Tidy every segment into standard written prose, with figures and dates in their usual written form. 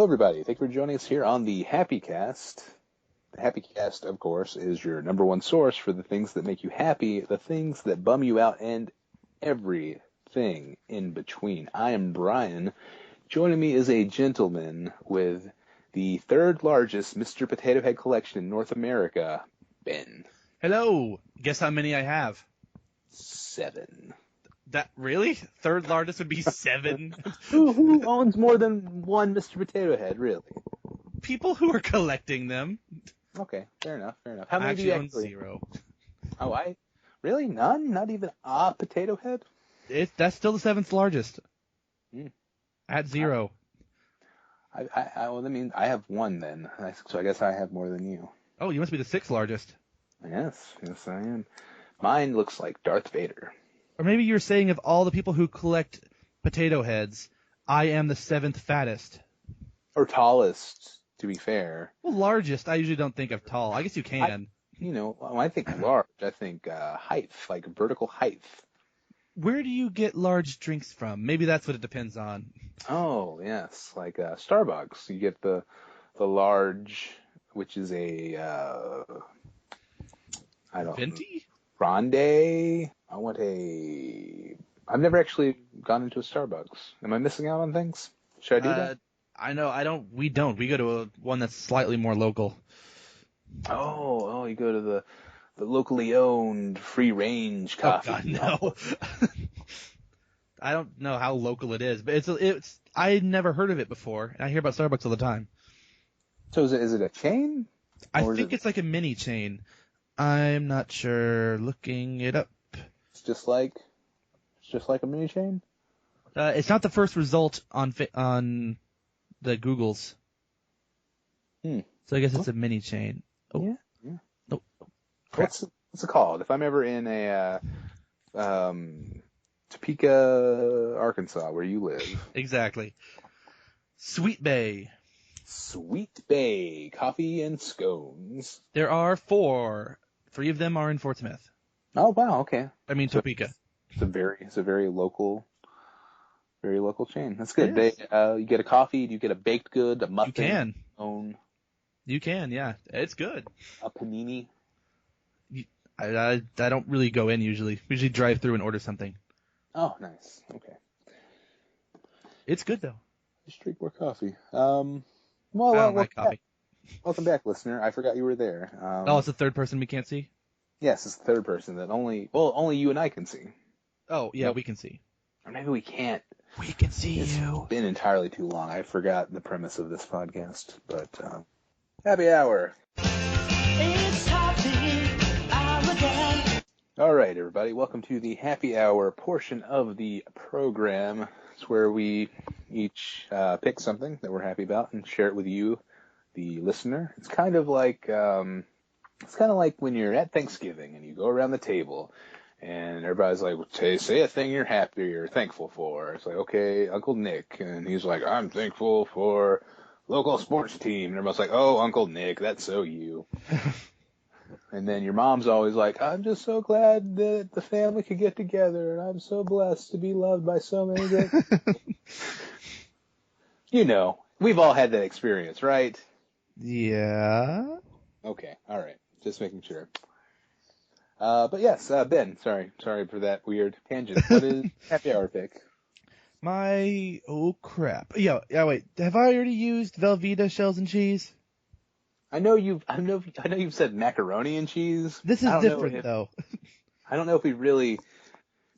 Hello, everybody. Thank you for joining us here on the HappyCast. The HappyCast, of course, is your number one source for the things that make you happy, the things that bum you out, and everything in between. I am Brian. Joining me is a gentleman with the third largest Mr. Potato Head collection in North America, Ben. Hello. Guess how many I have? 7. That really? Third largest would be 7? Who owns more than one Mr. Potato Head, really? People who are collecting them. Okay, fair enough. How many I do you own actually? 0. Oh, really? None? Not even a potato head? That's still the 7th largest. At 0. Well, I mean, I have 1 then, so I guess I have more than you. Oh, you must be the 6th largest. Yes, I am. Mine looks like Darth Vader. Or maybe you're saying of all the people who collect potato heads, I am the 7th fattest. Or tallest, to be fair. Well, largest, I usually don't think of tall. I guess you can. When I think large, I think height, like vertical height. Where do you get large drinks from? Maybe that's what it depends on. Oh, yes, like Starbucks. You get the large, which is a, I don't know. Venti? Grande. I've never actually gone into a Starbucks. Am I missing out on things? Should I do that? I know. We don't. We go to one that's slightly more local. Oh, you go to the locally owned free range coffee. Oh God, no. I don't know how local it is, but it's. I never heard of it before, and I hear about Starbucks all the time. So is it a chain? I think it's like a mini chain. I'm not sure. Looking it up. It's just like a mini chain. It's not the first result on the Googles. So I guess it's a mini chain. Oh. Yeah. Oh. Crap. What's it called? If I'm ever in a Topeka, Arkansas, where you live. Exactly. Sweet Bay. Sweet Bay Coffee and Scones. There are 4. 3 of them are in Fort Smith. Oh wow, okay. I mean Topeka. It's a very local chain. That's good. Yes. You get a coffee. Do you get a baked good, a muffin? You can, yeah. It's good. A panini. I don't really go in usually. We usually drive through and order something. Oh, nice. Okay. It's good though. Just drink more coffee. I don't like coffee. Welcome back, listener. I forgot you were there. It's the third person we can't see? Yes, it's the third person that only you and I can see. Oh, yeah, we can see. Or maybe we can't. We can see It's you. been entirely too long. I forgot the premise of this podcast. But, happy hour. It's happy hour again. All right, everybody. Welcome to the happy hour portion of the program. It's where we each pick something that we're happy about and share it with you, the listener. It's kind of like when you're at Thanksgiving and you go around the table and everybody's like, well, say a thing you're happy or thankful for. It's like, okay, Uncle Nick. And he's like, I'm thankful for local sports team. And everybody's like, oh, Uncle Nick, that's so you. And then your mom's always like, I'm just so glad that the family could get together, and I'm so blessed to be loved by so many great people. We've all had that experience, right? Yeah. Okay, all right. Just making sure. But yes, Ben, sorry for that weird tangent. What is happy hour pick? Oh crap. Yeah, wait. Have I already used Velveeta shells and cheese? I know you've said macaroni and cheese. This is different though. I don't know if we really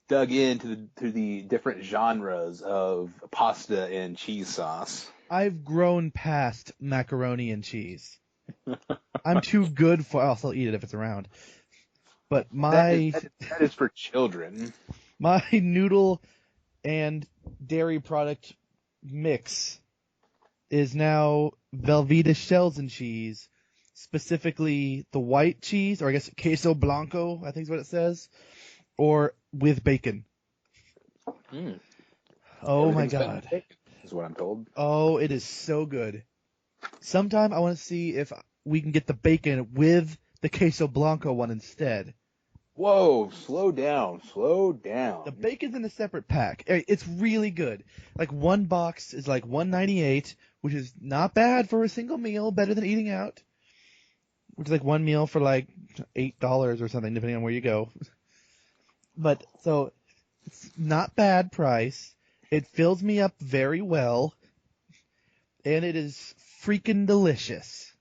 dug into the different genres of pasta and cheese sauce. I've grown past macaroni and cheese. I'm too good for. I'll still eat it if it's around. But that is for children. My noodle and dairy product mix is now Velveeta shells and cheese, specifically the white cheese, or I guess queso blanco, I think is what it says, or with bacon. Oh my God. Is what I'm told. Oh, it is so good. Sometime I want to see if we can get the bacon with the queso blanco one instead. Whoa, slow down, slow down. The bacon's in a separate pack. It's really good. Like one box is like $1.98, which is not bad for a single meal, better than eating out. Which is like one meal for like $8 or something, depending on where you go. But so it's not bad price. It fills me up very well, and it is freaking delicious.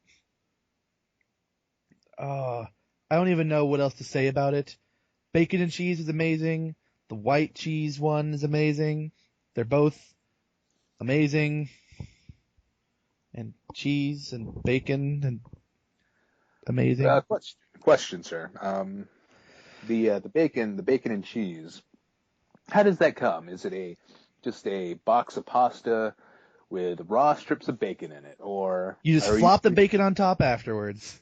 I don't even know what else to say about it. Bacon and cheese is amazing. The white cheese one is amazing. They're both amazing. And cheese and bacon and amazing. Question, sir. The bacon and cheese. How does that come? Is it just a box of pasta with raw strips of bacon in it, or You just flop the bacon on top afterwards.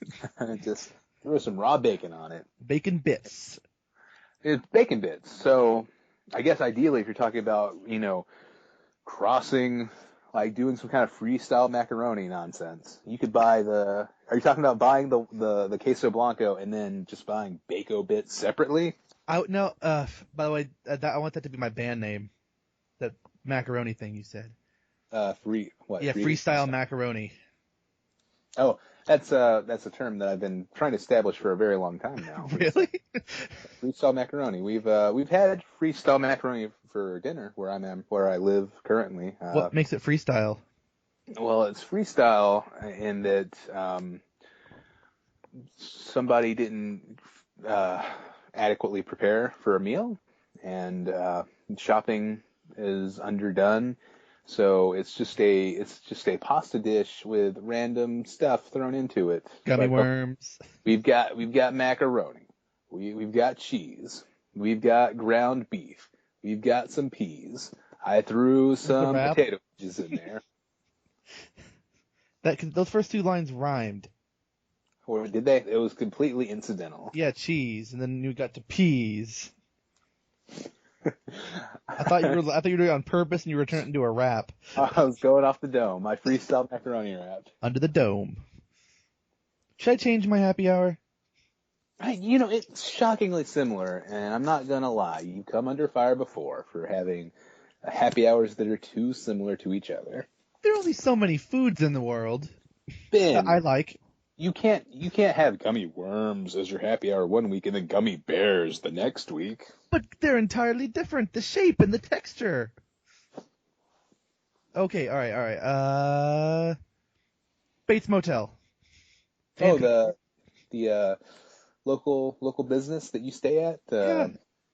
just throw some raw bacon on it? Bacon bits. It's bacon bits. So I guess ideally, if you're talking about, crossing, like doing some kind of freestyle macaroni nonsense, you could buy Are you talking about buying the queso blanco and then just buying bacon bits separately? By the way, I want that to be my band name. That macaroni thing you said. Freestyle macaroni. Oh, that's a term that I've been trying to establish for a very long time now. Really? Freestyle macaroni. We've had freestyle macaroni for dinner where I live currently. What makes it freestyle? Well, it's freestyle in that somebody didn't adequately prepare for a meal, and shopping is underdone. So it's just a pasta dish with random stuff thrown into it. Gummy worms. We've got macaroni. We've got cheese. We've got ground beef. We've got some peas. I threw some potato wedges in there. Those first two lines rhymed. Or did they? It was completely incidental. Yeah, cheese, and then you got to peas. I thought you were doing it on purpose, and you were turning it into a rap. I was going off the dome. My freestyle macaroni rap. Under the dome. Should I change my happy hour? It's shockingly similar, and I'm not gonna lie. You come under fire before for having happy hours that are too similar to each other. There are only so many foods in the world. Ben, that I like. You can't have gummy worms as your happy hour one week and then gummy bears the next week. But they're entirely different. The shape and the texture. Okay, all right. Bates Motel. Oh, the local business that you stay at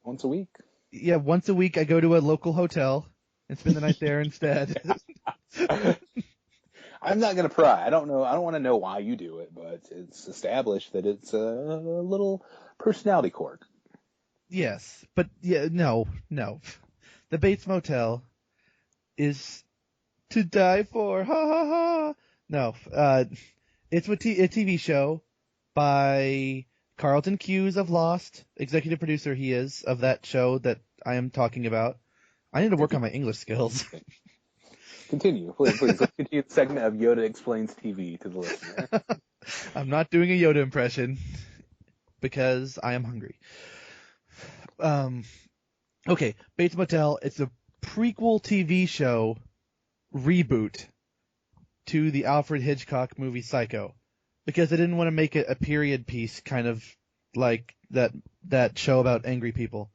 once a week? Yeah, once a week I go to a local hotel and spend the night there instead. I'm not gonna pry. I don't want to know why you do it, but it's established that it's a little personality quirk. Yes, but no. The Bates Motel is to die for. Ha ha ha. No, it's a TV show by Carlton Cuse of Lost, executive producer he is of that show that I am talking about. I need to work on my English skills. Continue, please. Let's continue the segment of Yoda Explains TV to the listener. I'm not doing a Yoda impression because I am hungry. Okay, Bates Motel, it's a prequel TV show reboot to the Alfred Hitchcock movie Psycho, because they didn't want to make it a period piece, kind of like that show about angry people,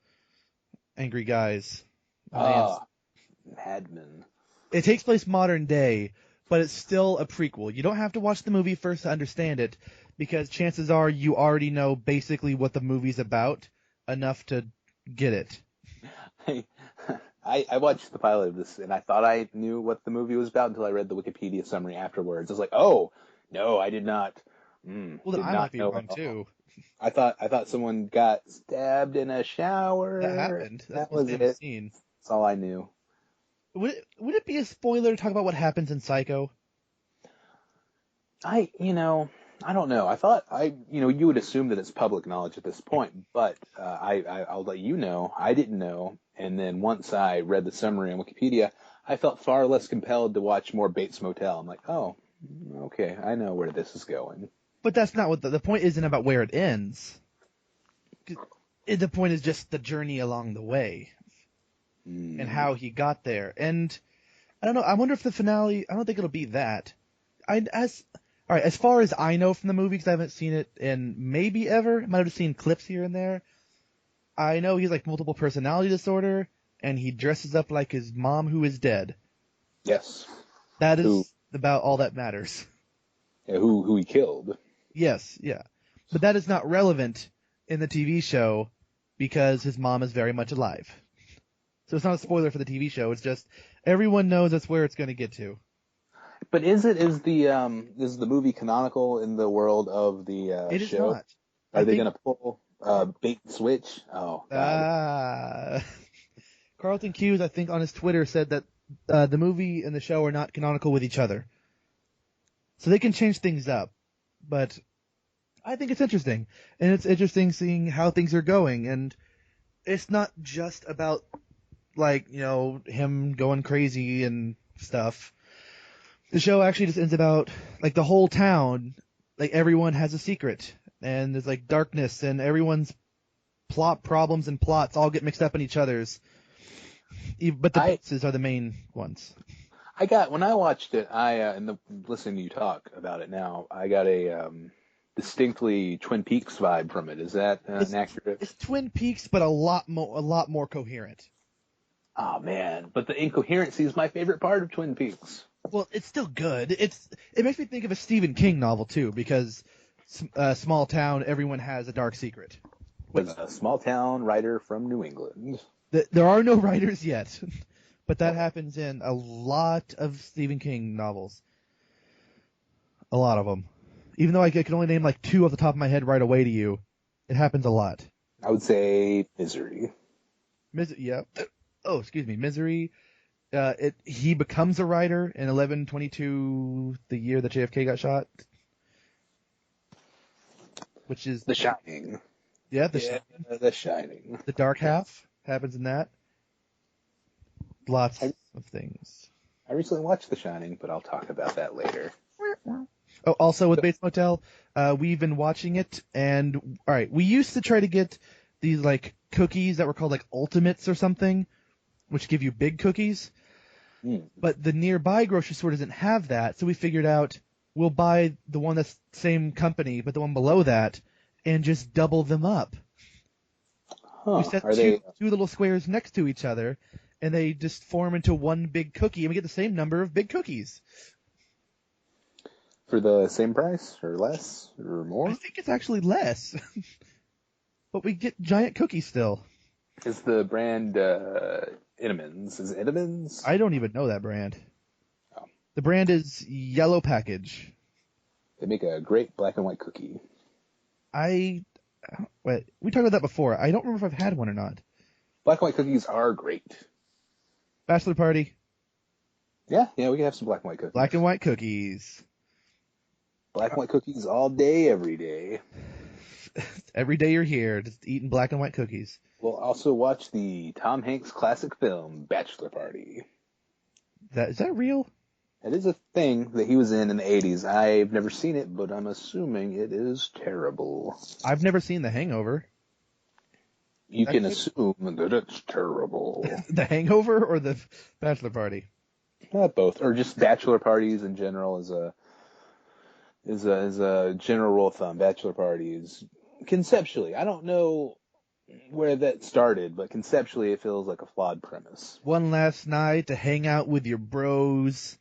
angry guys. Madmen. It takes place modern day, but it's still a prequel. You don't have to watch the movie first to understand it, because chances are you already know basically what the movie's about enough to get it. I watched the pilot of this, and I thought I knew what the movie was about until I read the Wikipedia summary afterwards. I was like, oh, no, I did not. Well, then I might be wrong, too. I thought someone got stabbed in a shower. That happened. That was it. Scene. That's all I knew. Would it be a spoiler to talk about what happens in Psycho? I don't know. I thought you would assume that it's public knowledge at this point, but I'll let you know. I didn't know, and then once I read the summary on Wikipedia, I felt far less compelled to watch more Bates Motel. I'm like, oh, okay, I know where this is going. But that's not what the point isn't about where it ends. The point is just the journey along the way and how he got there. And I don't know. I wonder if the finale. I don't think it'll be that. All right. As far as I know from the movie, because I haven't seen it in maybe ever. I might have just seen clips here and there. I know he's like multiple personality disorder, and he dresses up like his mom who is dead. Yes. That is about all that matters. Yeah, who he killed. Yes, yeah. But that is not relevant in the TV show because his mom is very much alive. So it's not a spoiler for the TV show. It's just everyone knows that's where it's going to get to. But is the movie canonical in the world of the show? It is not. Are they going to pull bait and switch? Oh, God. Carlton Cuse, I think, on his Twitter said that the movie and the show are not canonical with each other. So they can change things up. But I think it's interesting. And it's interesting seeing how things are going. And it's not just about, like, you know, him going crazy and stuff. The show actually just ends about, like, the whole town, like, everyone has a secret. And there's, like, darkness, and everyone's plot problems and plots all get mixed up in each other's. But the pieces are the main ones. When I watched it, listening to you talk about it now, I got a distinctly Twin Peaks vibe from it. Is that accurate? It's Twin Peaks, but a lot more coherent. Oh man, but the incoherency is my favorite part of Twin Peaks. Well, it's still good. It makes me think of a Stephen King novel too, because small town, everyone has a dark secret. With a small town writer from New England. There are no writers yet, but that happens in a lot of Stephen King novels. A lot of them. Even though I can only name like 2 off the top of my head right away to you, it happens a lot. I would say Misery. Yeah. Oh, excuse me, Misery. He becomes a writer in 11/22, the year that JFK got shot. Which is The Shining. Yeah, The Shining. The Dark Half happens in that. Lots of things. I recently watched The Shining, but I'll talk about that later. Oh, also with Bates Motel, we've been watching it, and all right, we used to try to get these like cookies that were called like Ultimates or something, which give you big cookies. But the nearby grocery store doesn't have that, so we figured out we'll buy the one that's the same company, but the one below that, and just double them up. We set two little squares next to each other, and they just form into one big cookie, and we get the same number of big cookies. For the same price, or less, or more? I think it's actually less. But we get giant cookies still. Is the brand Innemans? Is it Innemans? I don't even know that brand. Oh. The brand is Yellow Package. They make a great black and white cookie. We talked about that before. I don't remember if I've had one or not. Black and white cookies are great. Bachelor party. Yeah, we can have some black and white cookies. Black and white cookies. Black and white cookies all day, every day. Every day you're here, just eating black and white cookies. We'll also watch the Tom Hanks classic film, Bachelor Party. Is that real? It is a thing that he was in the 80s. I've never seen it, but I'm assuming it is terrible. I've never seen The Hangover. You can assume that it's terrible. The Hangover or the Bachelor Party? Both, or just bachelor parties in general is a general rule of thumb. Bachelor parties, conceptually, I don't know where that started, but conceptually it feels like a flawed premise. One last night to hang out with your bros.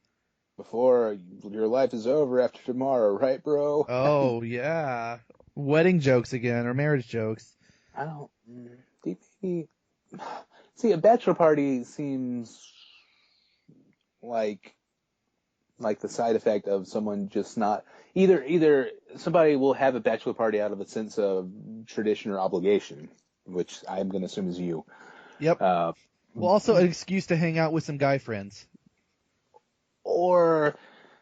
Before your life is over after tomorrow, right, bro? Oh, yeah. Wedding jokes again, or marriage jokes. I don't... See, a bachelor party seems like the side effect of someone just not... Either somebody will have a bachelor party out of a sense of tradition or obligation, which I'm going to assume is you. Yep. Well, also an excuse to hang out with some guy friends. Or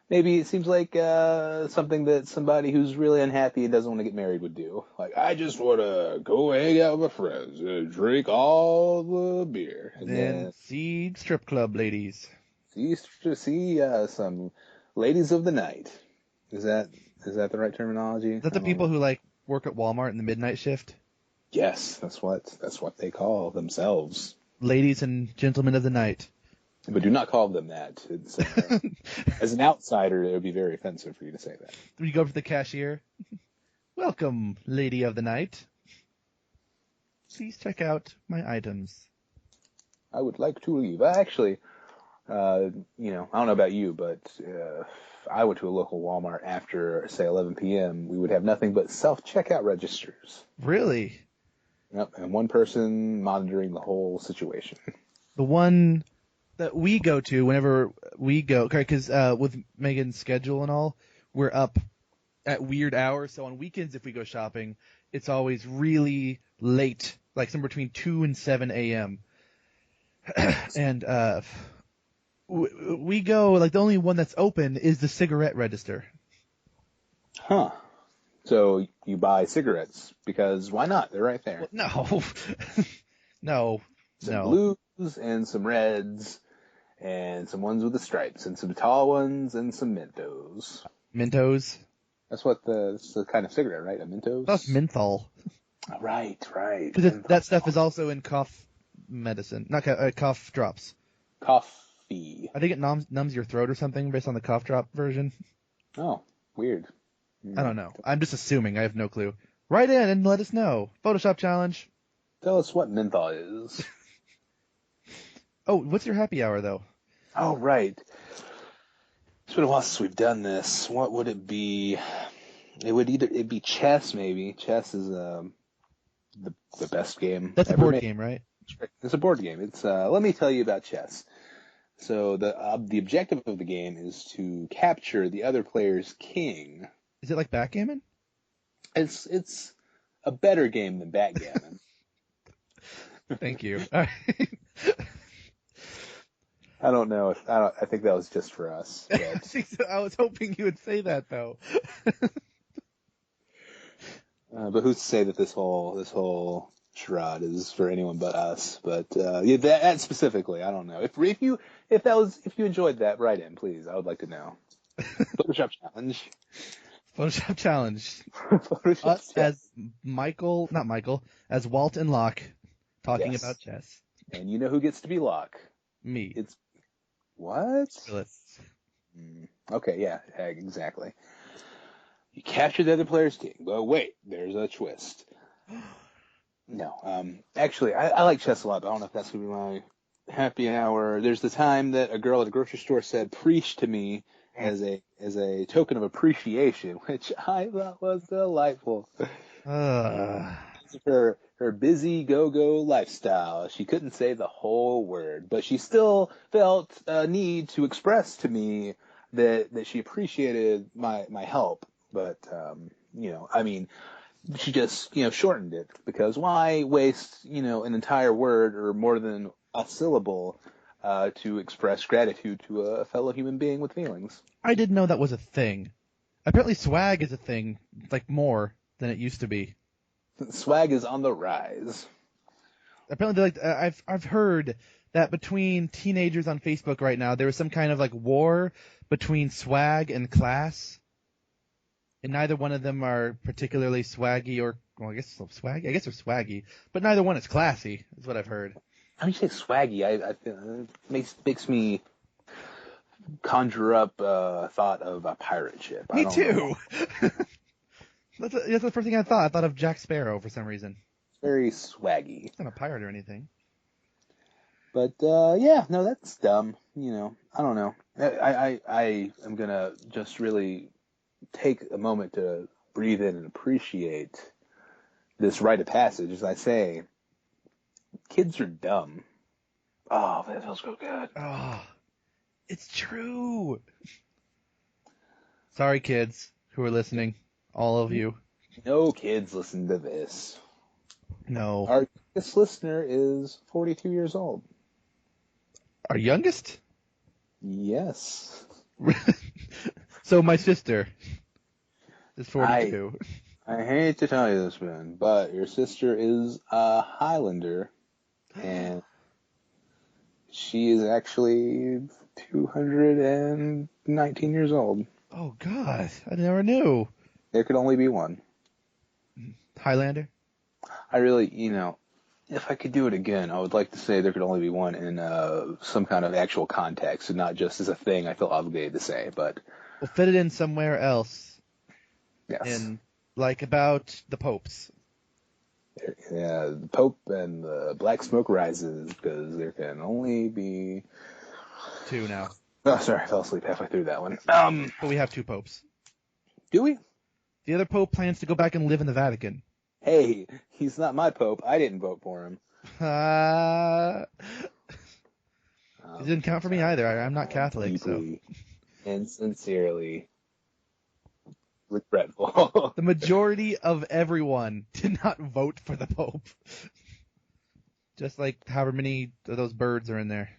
maybe it seems like something that somebody who's really unhappy and doesn't want to get married would do. Like, I just want to go hang out with my friends and drink all the beer. And then see strip club ladies. See some ladies of the night. Is that the right terminology? Is that the people who like work at Walmart in the midnight shift? Yes, that's what they call themselves. Ladies and gentlemen of the night. But do not call them that. It's, as an outsider, it would be very offensive for you to say that. When you go up to the cashier, welcome, lady of the night. Please check out my items. I would like to leave. Actually, I don't know about you, but if I went to a local Walmart after, say, 11 p.m., we would have nothing but self-checkout registers. Really? Yep, and one person monitoring the whole situation. The one that we go to whenever we go, because with Megan's schedule and all, we're up at weird hours. So on weekends, if we go shopping, it's always really late, like somewhere between 2 and 7 a.m. And we go, like, the only one that's open is the cigarette register. Huh. So you buy cigarettes because why not? They're right there. Well, no. Some blues and some reds and some ones with the stripes and some tall ones and some Mentos. Mentos? That's the kind of cigarette, right? A Mentos? That's menthol. Oh, right. Because that stuff is also in cough medicine, not cough drops. Coffee. I think it numbs your throat or something based on the cough drop version. Oh, weird. I don't know. I'm just assuming. I have no clue. Write in and let us know. Photoshop challenge. Tell us what menthol is. Oh, what's your happy hour, though? Oh, right. It's been a while since we've done this. What would it be? It'd be chess, maybe. Chess is the best game. That's a ever board made. game, right? It's a board game. It's let me tell you about chess. So the objective of the game is to capture the other player's king. Is it like backgammon? It's a better game than backgammon. Thank you. All right. I don't know I think that was just for us. But, I was hoping you would say that, though. but who's to say that this whole charade is for anyone but us? But yeah, that specifically, I don't know. If you enjoyed that, write in, please. I would like to know. Photoshop challenge. Photoshop challenge. Photoshop Us challenge. as Walt and Locke talking Yes. about chess. And you know who gets to be Locke? Me. It's what? Phyllis. Okay, yeah, exactly. You capture the other player's king, but wait, there's a twist. No, actually, I like chess a lot, but I don't know if that's gonna be my happy hour. There's the time that a girl at a grocery store said "preach" to me as a token of appreciation, which I thought was delightful. Her busy go-go lifestyle. She couldn't say the whole word, but she still felt a need to express to me that she appreciated my help. But she just shortened it, because why waste an entire word or more than a syllable to express gratitude to a fellow human being with feelings? I didn't know that was a thing. Apparently swag is a thing, like more than it used to be. Swag is on the rise. Apparently, I've heard that between teenagers on Facebook right now, there is some kind of like war between swag and class, and neither one of them are particularly swaggy I guess swaggy. I guess they're swaggy, but neither one is classy. Is what I've heard. How do you say swaggy? It makes me conjure up a thought of a pirate ship. Me too. That's the first thing I thought. I thought of Jack Sparrow for some reason. Very swaggy. He's not a pirate or anything. But yeah, no, that's dumb. I don't know. I am gonna just really take a moment to breathe in and appreciate this rite of passage as I say, kids are dumb. Oh, that feels so good. Oh, it's true. Sorry, kids who are listening. All of you. No kids listen to this. No. Our youngest listener is 42 years old. Our youngest? Yes. So my sister is 42. I hate to tell you this, Ben, but your sister is a Highlander, and she is actually 219 years old. Oh, God. I never knew. There could only be one. Highlander? I really, if I could do it again, I would like to say there could only be one in some kind of actual context and not just as a thing I feel obligated to say, but We'll fit it in somewhere else, yes. in like about the popes. Yeah, the Pope and the black smoke rises because there can only be... 2 now, Oh, sorry, I fell asleep halfway through that one. but we have 2 popes. Do we? The other pope plans to go back and live in the Vatican. Hey, he's not my Pope. I didn't vote for him. It didn't count for me either. I'm not Catholic, so. Deeply and sincerely regretful. The majority of everyone did not vote for the Pope. Just like however many of those birds are in there.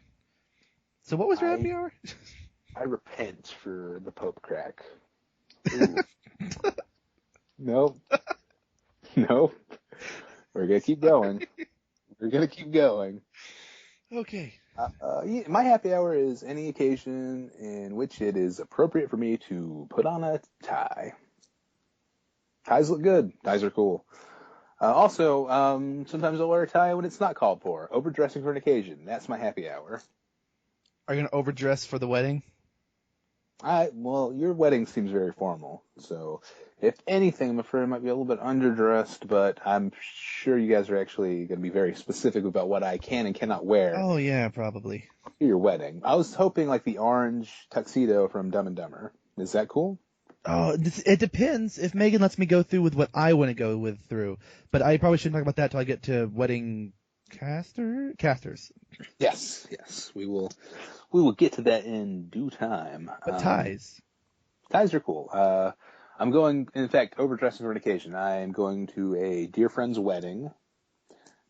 So what was your happy hour? I repent for the Pope crack. Ooh. Nope. Nope. We're going to keep going. We're going to keep going. Okay. My happy hour is any occasion in which it is appropriate for me to put on a tie. Ties look good. Ties are cool. Also, sometimes I'll wear a tie when it's not called for. Overdressing for an occasion. That's my happy hour. Are you going to overdress for the wedding? Well, your wedding seems very formal, so if anything, I'm afraid I might be a little bit underdressed, but I'm sure you guys are actually going to be very specific about what I can and cannot wear Oh, yeah, probably. for your wedding. I was hoping like the orange tuxedo from Dumb and Dumber. Is that cool? Oh, it depends if Megan lets me go through with what I want to go through. But I probably shouldn't talk about that till I get to wedding casters. Yes. We will get to that in due time. But ties. Ties are cool. I'm going, in fact, overdressing for an occasion. I am going to a dear friend's wedding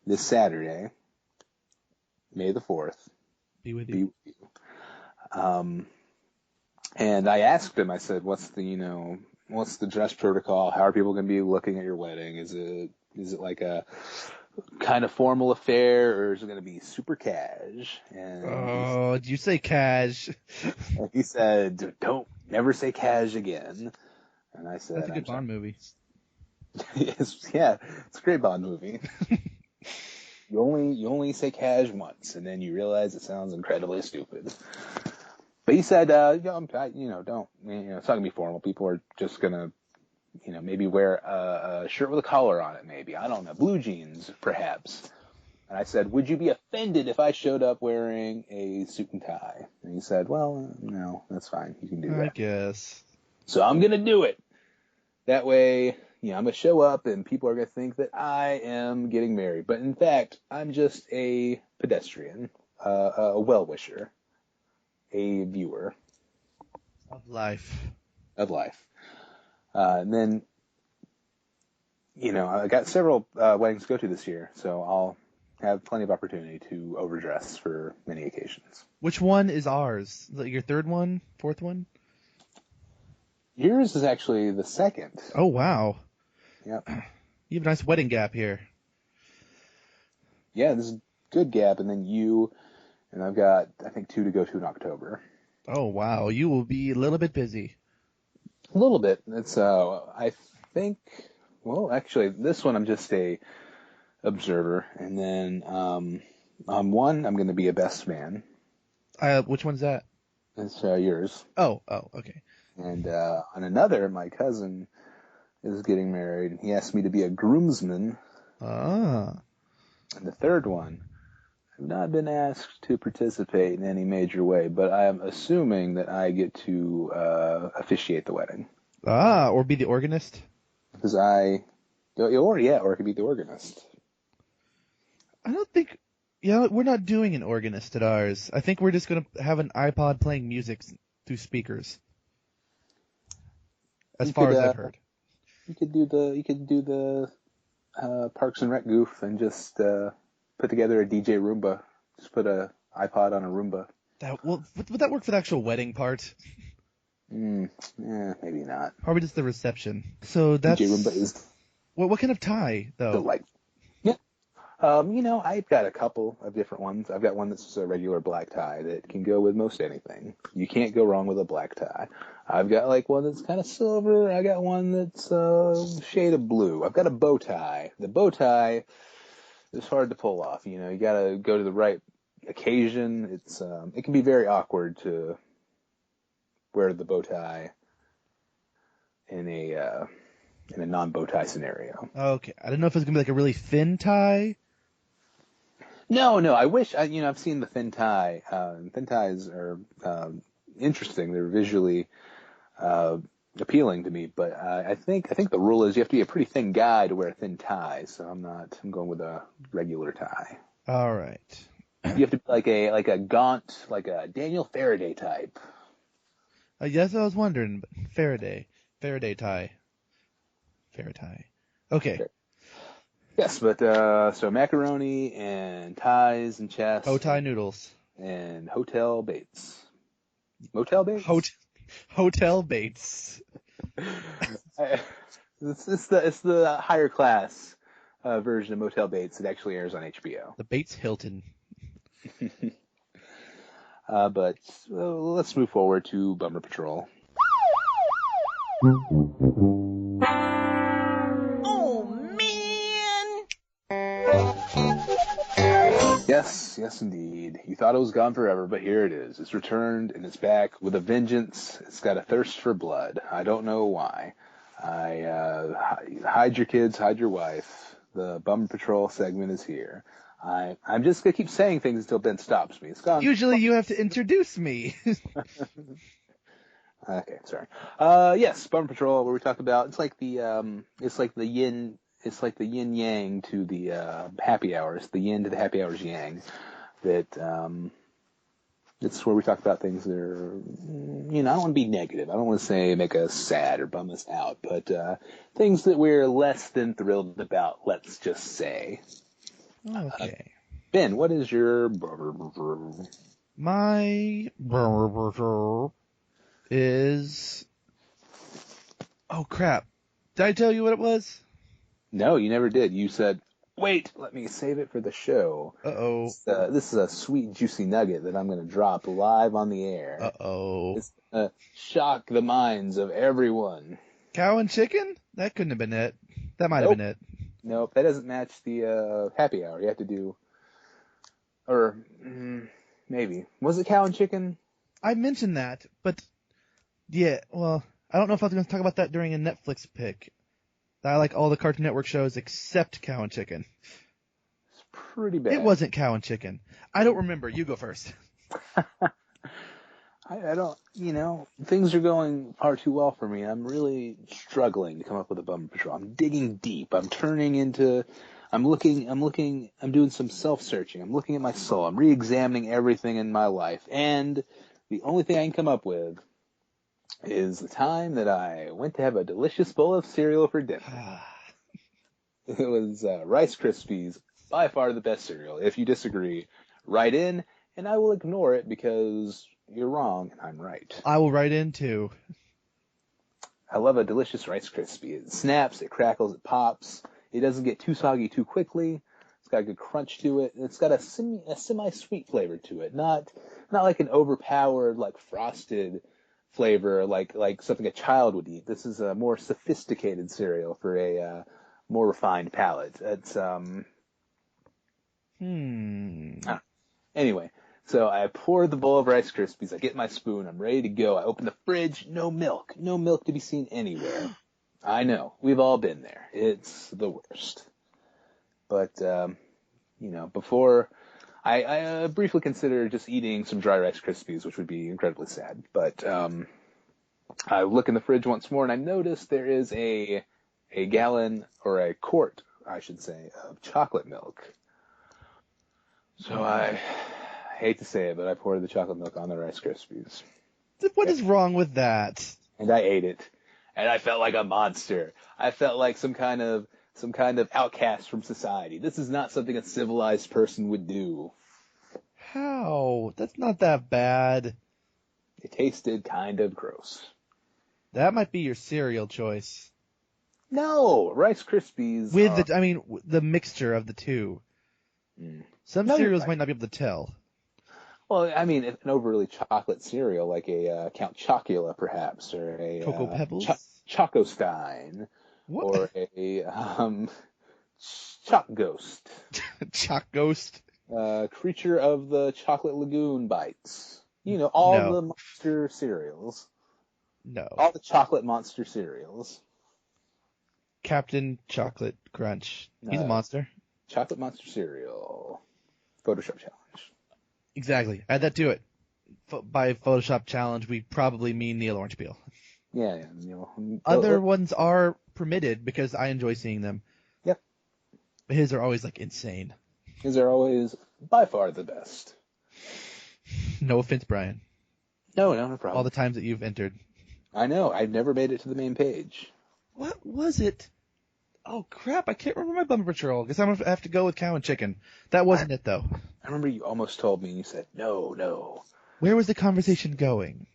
this Saturday, May the 4th. Be with you. And I asked him, I said, what's the dress protocol? How are people going to be looking at your wedding? Is it like a kind of formal affair, or is it going to be super cash? And Did you say cash? he said, don't never say cash again. And I said, That's a good Bond movie. it's a great Bond movie. You only say cash once, and then you realize it sounds incredibly stupid. But he said, don't, it's not gonna be formal. People are just gonna, maybe wear a shirt with a collar on it, maybe. I don't know, blue jeans, perhaps. And I said, would you be offended if I showed up wearing a suit and tie? And he said, well, no, that's fine. You can do that. I guess. So I'm gonna do it. That way, I'm gonna show up and people are gonna think that I am getting married. But in fact, I'm just a pedestrian, a well-wisher, a viewer Of life. And then, I got several weddings to go to this year, so I'll have plenty of opportunity to overdress for many occasions. Which one is ours? Is that your third one? Fourth one? Yours is actually the second. Oh, wow. Yep. You have a nice wedding gap here. Yeah, this is a good gap, and then you, and I've got, I think, 2 to go to in October. Oh, wow. You will be a little bit busy. A little bit. It's, I think, well, actually, this one I'm just a observer, and then on one, I'm going to be a best man. Which one's that? It's yours. Oh, okay. And on another, my cousin is getting married, and he asked me to be a groomsman. Ah. And the third one, I've not been asked to participate in any major way, but I am assuming that I get to officiate the wedding. Ah, or be the organist? Because or it could be the organist. I don't think... Yeah, we're not doing an organist at ours. I think we're just going to have an iPod playing music through speakers. As far as I've heard. You could do the Parks and Rec goof and just put together a DJ Roomba. Just put a iPod on a Roomba. Would that work for the actual wedding part? Maybe not. Probably just the reception. So that's... DJ Roomba is... What kind of tie, though? Yeah. I've got a couple of different ones. I've got one that's just a regular black tie that can go with most anything. You can't go wrong with a black tie. I've got like one that's kind of silver. I got one that's shade of blue. I've got a bow tie. The bow tie is hard to pull off. You got to go to the right occasion. It can be very awkward to wear the bow tie in a non-bow tie scenario. Okay, I don't know if it's gonna be like a really thin tie. No. I wish I've seen the thin tie. Thin ties are interesting. They're visually appealing to me, but I think the rule is you have to be a pretty thin guy to wear a thin tie. So I'm going with a regular tie. All right. You have to be like a gaunt, like a Daniel Faraday type. Yes, I was wondering. But Faraday tie. Okay. Yes, but so macaroni and ties and chest. Tie noodles. And hotel baits. Motel baits? Hotel baits. It's the higher class version of Motel Bates that actually airs on HBO. The Bates Hilton. But let's move forward to Bummer Patrol. Oh, man! Yes, indeed. You thought it was gone forever, but here it is. It's returned, and it's back with a vengeance. It's got a thirst for blood. I don't know why. Hide your kids, hide your wife. The Bummer Patrol segment is here. I'm just going to keep saying things until Ben stops me. It's gone. Usually you have to introduce me. Okay, sorry. Yes, Bummer Patrol, where we talk about it's like the yin yang to the happy hour. It's the yin to the happy hour's yang. That it's where we talk about things that are, I don't want to be negative. I don't want to say make us sad or bum us out, but things that we're less than thrilled about. Let's just say. Okay. Ben, what is your My is... Oh, crap. Did I tell you what it was? No, you never did. You said, wait, let me save it for the show. Uh-oh. This is a sweet, juicy nugget that I'm going to drop live on the air. Uh-oh. It's going to shock the minds of everyone. Cow and chicken? That couldn't have been it. That might have been it. Nope, that doesn't match the happy hour. You have to do... Or, maybe. Was it cow and chicken? I mentioned that, but... Yeah, well, I don't know if I was going to talk about that during a Netflix pick. I like all the Cartoon Network shows except Cow and Chicken. It's pretty bad. It wasn't Cow and Chicken. I don't remember. You go first. I don't, things are going far too well for me. I'm really struggling to come up with a Bummer Patrol. I'm digging deep. I'm doing some self-searching. I'm looking at my soul. I'm re-examining everything in my life. And the only thing I can come up with is the time that I went to have a delicious bowl of cereal for dinner. It was Rice Krispies, by far the best cereal. If you disagree, write in, and I will ignore it because you're wrong and I'm right. I will write in too. I love a delicious Rice Krispie. It snaps, it crackles, it pops. It doesn't get too soggy too quickly. It's got a good crunch to it, and it's got a semi-sweet flavor to it. Not like an overpowered, like frosted flavor, like something a child would eat. This is a more sophisticated cereal for a more refined palate. It's Anyway, so I pour the bowl of Rice Krispies. I get my spoon. I'm ready to go. I open the fridge. No milk. No milk to be seen anywhere. I know. We've all been there. It's the worst. But, before I briefly considered just eating some dry Rice Krispies, which would be incredibly sad. But I look in the fridge once more, and I notice there is a gallon, or a quart, I should say, of chocolate milk. So I hate to say it, but I poured the chocolate milk on the Rice Krispies. What is wrong with that? And I ate it. And I felt like a monster. I felt like some kind of outcast from society. This is not something a civilized person would do. How? That's not that bad. It tasted kind of gross. That might be your cereal choice. No, Rice Krispies. With the mixture of the two. Some No, you're cereals right. might not be able to tell. Well, I mean, if an overly chocolate cereal like a Count Chocula, perhaps, or a Cocoa Pebbles? Chocostein, What? or a Choc Ghost, Choc Ghost? Creature of the Chocolate Lagoon Bites. You know, all No. the monster cereals. No. All the chocolate monster cereals. Captain Chocolate Crunch. He's a No. monster. Chocolate monster cereal. Photoshop challenge. Exactly. Add that to it. By Photoshop challenge, we probably mean Neil Orange Peel. Yeah. Other ones are permitted because I enjoy seeing them. Yep. But his are always like insane. These are always by far the best. No offense, Brian. No problem. All the times that you've entered. I know. I've never made it to the main page. What was it? Oh crap! I can't remember my Bumper Patrol. Guess I'm gonna have to go with Cow and Chicken. That wasn't it though. I remember you almost told me and you said, no. Where was the conversation going?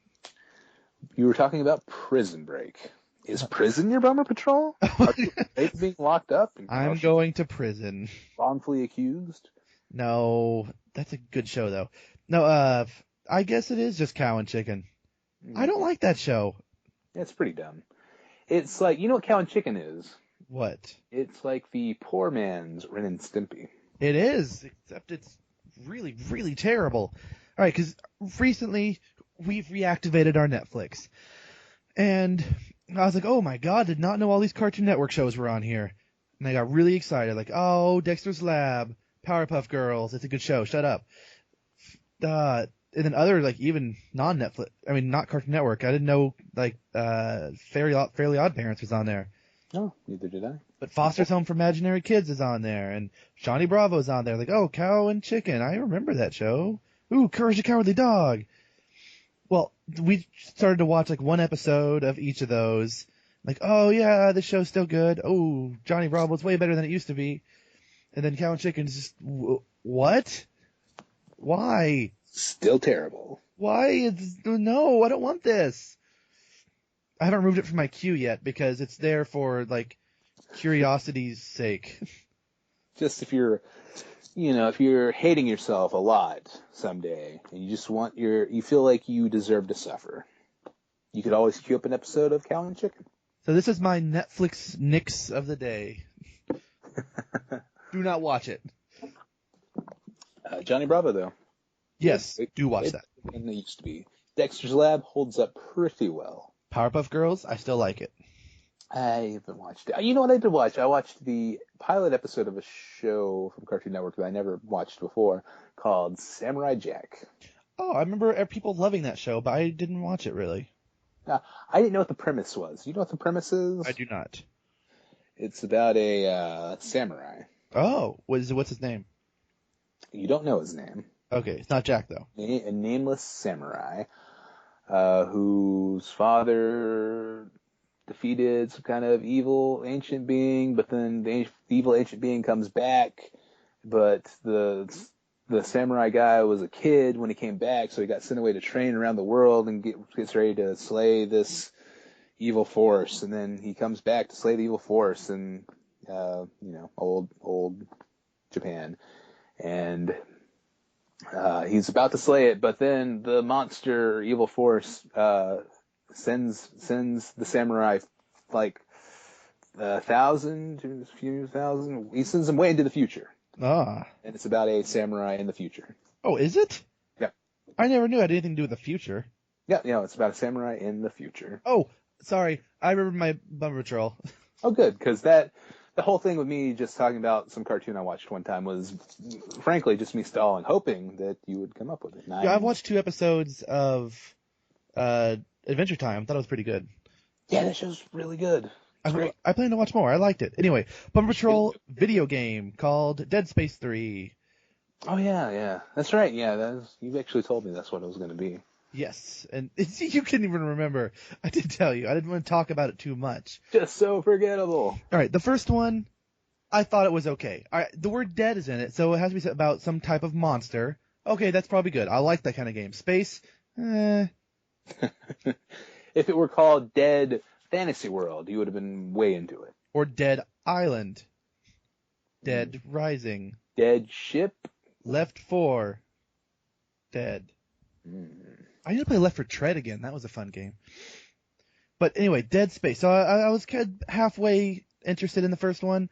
You were talking about Prison Break. Is prison your Bummer Patrol? Are you afraid of being locked up? And I'm going to prison. wrongfully accused? No, that's a good show though. No, I guess it is just Cow and Chicken. I don't like that show. Yeah, it's pretty dumb. It's like, you know what Cow and Chicken is? What? It's like the poor man's Ren and Stimpy. It is, except it's really, really terrible. All right, because recently we've reactivated our Netflix, and I was like, oh my god, did not know all these Cartoon Network shows were on here. And I got really excited, like, oh, Dexter's Lab, Powerpuff Girls, it's a good show, shut up. And then other, like, even non-Netflix, I mean, not Cartoon Network, I didn't know, like, Fairly Odd Parents was on there. No, neither did I. But Foster's Home for Imaginary Kids is on there, and Johnny Bravo's on there. Like, oh, Cow and Chicken, I remember that show. Ooh, Courage the Cowardly Dog. Well, we started to watch, like, one episode of each of those. Like, oh, yeah, this show's still good. Oh, Johnny Bravo's way better than it used to be. And then Cow and Chicken's just, what? Why? Still terrible. Why? No, I don't want this. I haven't removed it from my queue yet because it's there for, like, curiosity's sake. Just if you're hating yourself a lot someday and you just you feel like you deserve to suffer, you could always queue up an episode of Cow and Chicken. So this is my Netflix nix of the day. Do not watch it. Johnny Bravo, though. Yes, do watch that. Than it used to be. Dexter's Lab holds up pretty well. Powerpuff Girls, I still like it. I haven't watched it. You know what I did watch? I watched the pilot episode of a show from Cartoon Network that I never watched before called Samurai Jack. Oh, I remember people loving that show, but I didn't watch it really. I didn't know what the premise was. You know what the premise is? I do not. It's about a samurai. Oh, what's his name? You don't know his name. Okay, it's not Jack though. A nameless samurai whose father defeated some kind of evil ancient being, but then the evil ancient being comes back, but the samurai guy was a kid when he came back, so he got sent away to train around the world and gets ready to slay this evil force, and then he comes back to slay the evil force in old Japan, and he's about to slay it, but then the monster evil force sends the samurai like 1,000 to a few thousand. He sends them way into the future. Ah. And it's about a samurai in the future. Oh, is it? Yeah. I never knew it had anything to do with the future. Yeah, it's about a samurai in the future. Oh, sorry. I remember my Bumper Patrol. Oh, good, because the whole thing with me just talking about some cartoon I watched one time was, frankly, just me stalling, hoping that you would come up with it. Yeah, I've watched 2 episodes of Adventure Time. I thought it was pretty good. Yeah, that show's really good. I plan to watch more. I liked it. Anyway, Bumper Patrol video game called Dead Space 3. Oh, yeah. That's right. Yeah, you actually told me that's what it was going to be. Yes, and you couldn't even remember. I did tell you. I didn't want to talk about it too much. Just so forgettable. All right, the first one, I thought it was okay. All right, the word dead is in it, so it has to be about some type of monster. Okay, that's probably good. I like that kind of game. Space, If it were called Dead Fantasy World, you would have been way into it. Or Dead Island. Dead Rising. Dead Ship. Left 4 Dead. I need to play Left 4 Tread again. That was a fun game. But anyway, Dead Space. So I was kind of halfway interested in the first one.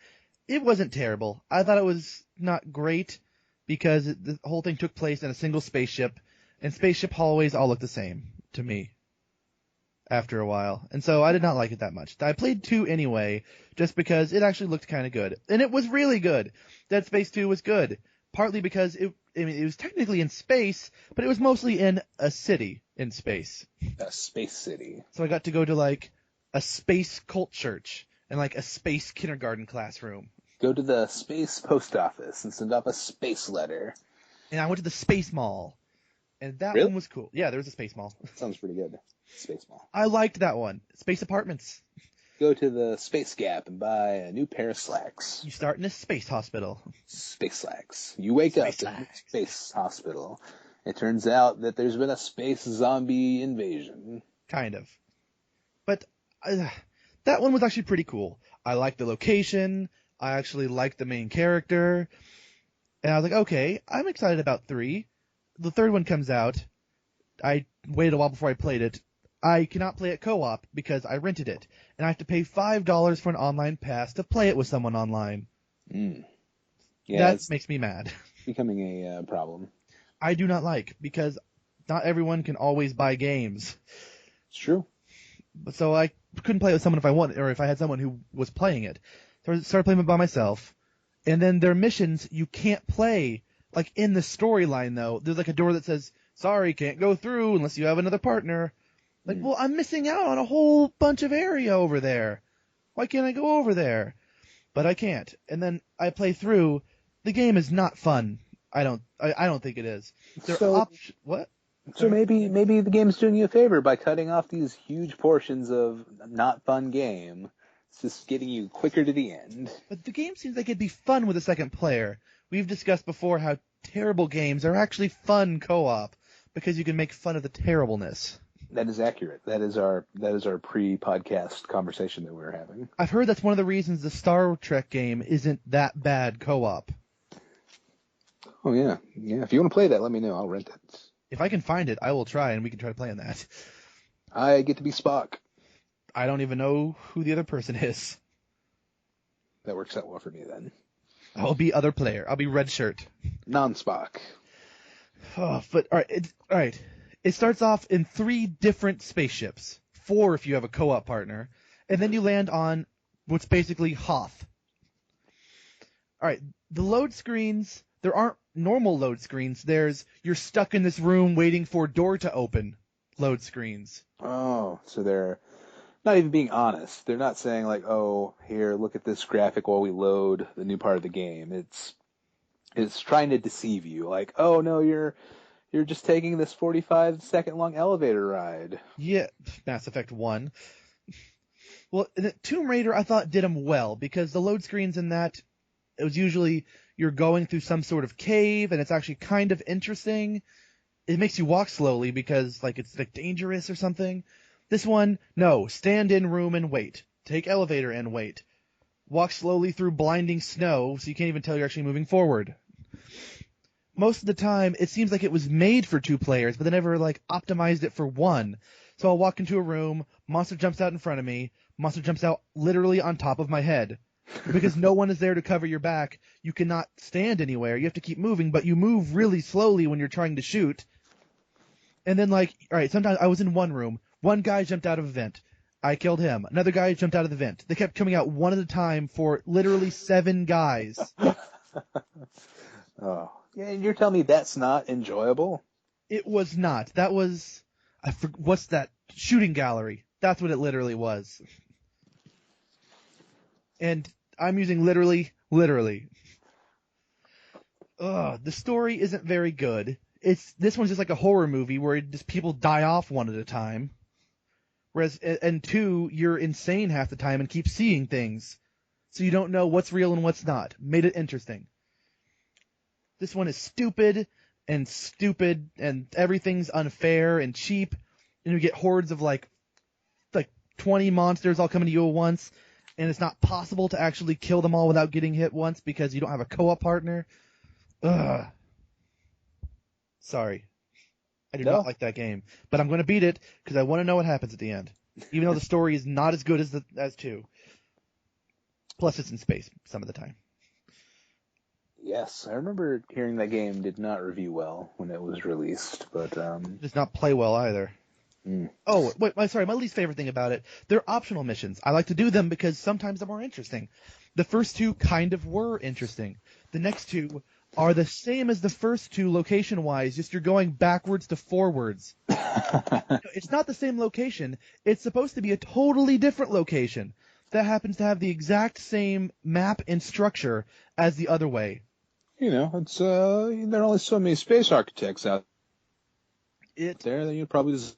It wasn't terrible. I thought it was not great because the whole thing took place in a single spaceship, and spaceship hallways all look the same to me after a while. And so I did not like it that much. I played 2 anyway, just because it actually looked kind of good. And it was really good. Dead Space 2 was good. Partly because it was technically in space, but it was mostly in a city in space. A space city. So I got to go to like a space cult church and like a space kindergarten classroom. Go to the space post office and send off a space letter. And I went to the space mall. And that Really? one was cool. Yeah, there was a space mall. Sounds pretty good. Space mall. I liked that one. Space apartments. Go to the Space Gap and buy a new pair of slacks. You start in a space hospital. Space slacks. You wake up in a space hospital. It turns out that there's been a space zombie invasion. Kind of. But that one was actually pretty cool. I liked the location. I actually liked the main character. And I was like, okay, I'm excited about 3. The third one comes out. I waited a while before I played it. I cannot play it co-op because I rented it. And I have to pay $5 for an online pass to play it with someone online. Yeah, that makes me mad. Becoming a problem. I do not like, because not everyone can always buy games. It's true. So I couldn't play it with someone if I wanted, or if I had someone who was playing it. So I started playing it by myself. And then their missions, you can't play. Like in the storyline, though, there's like a door that says, sorry, can't go through unless you have another partner. Like, well, I'm missing out on a whole bunch of area over there. Why can't I go over there? But I can't. And then I play through. The game is not fun. I don't think it is. What? So maybe the game's doing you a favor by cutting off these huge portions of not fun game. It's just getting you quicker to the end. But the game seems like it'd be fun with a second player. We've discussed before how terrible games are actually fun co-op because you can make fun of the terribleness. That is accurate. That is our pre-podcast conversation that we were having. I've heard that's one of the reasons the Star Trek game isn't that bad co-op. Oh yeah. If you want to play that, let me know. I'll rent it. If I can find it, I will try, and we can try to play on that. I get to be Spock. I don't even know who the other person is. That works out well for me then. I'll be other player. I'll be red shirt. Non-Spock. Oh, but all right. It starts off in 3 different spaceships, 4 if you have a co-op partner, and then you land on what's basically Hoth. All right, the load screens, there aren't normal load screens. There's you're stuck in this room waiting for a door to open load screens. Oh, so they're not even being honest. They're not saying like, oh, here, look at this graphic while we load the new part of the game. It's trying to deceive you. Like, oh no, you're just taking this 45-second long elevator ride. Yeah, Mass Effect 1. Well, Tomb Raider I thought did them well because the load screens in that, it was usually you're going through some sort of cave and it's actually kind of interesting. It makes you walk slowly because like it's like dangerous or something. This one, no, stand in room and wait. Take elevator and wait. Walk slowly through blinding snow so you can't even tell you're actually moving forward. Most of the time, it seems like it was made for 2 players, but they never, like, optimized it for 1. So I'll walk into a room, monster jumps out in front of me, monster jumps out literally on top of my head. Because no one is there to cover your back, you cannot stand anywhere. You have to keep moving, but you move really slowly when you're trying to shoot. And then, like, alright, sometimes I was in one room. One guy jumped out of a vent. I killed him. Another guy jumped out of the vent. They kept coming out one at a time for literally 7 guys. Oh. Yeah, and you're telling me that's not enjoyable? It was not. That was... what's that? Shooting gallery. That's what it literally was. And I'm using literally. The story isn't very good. This one's just like a horror movie where just people die off one at a time. Whereas, and 2, you're insane half the time and keep seeing things. So you don't know what's real and what's not. Made it interesting. This one is stupid and everything's unfair and cheap, and you get hordes of like 20 monsters all coming to you at once, and it's not possible to actually kill them all without getting hit once because you don't have a co-op partner. Ugh. Sorry. I do No. not like that game. But I'm going to beat it because I want to know what happens at the end. Even though the story is not as good as 2. Plus it's in space some of the time. Yes, I remember hearing that game did not review well when it was released, but It does not play well either. Oh, wait, sorry, my least favorite thing about it, they're optional missions. I like to do them because sometimes they're more interesting. The first 2 kind of were interesting. The next 2 are the same as the first 2 location-wise, just you're going backwards to forwards. It's not the same location. It's supposed to be a totally different location that happens to have the exact same map and structure as the other way. It's there are only so many space architects out there that you probably just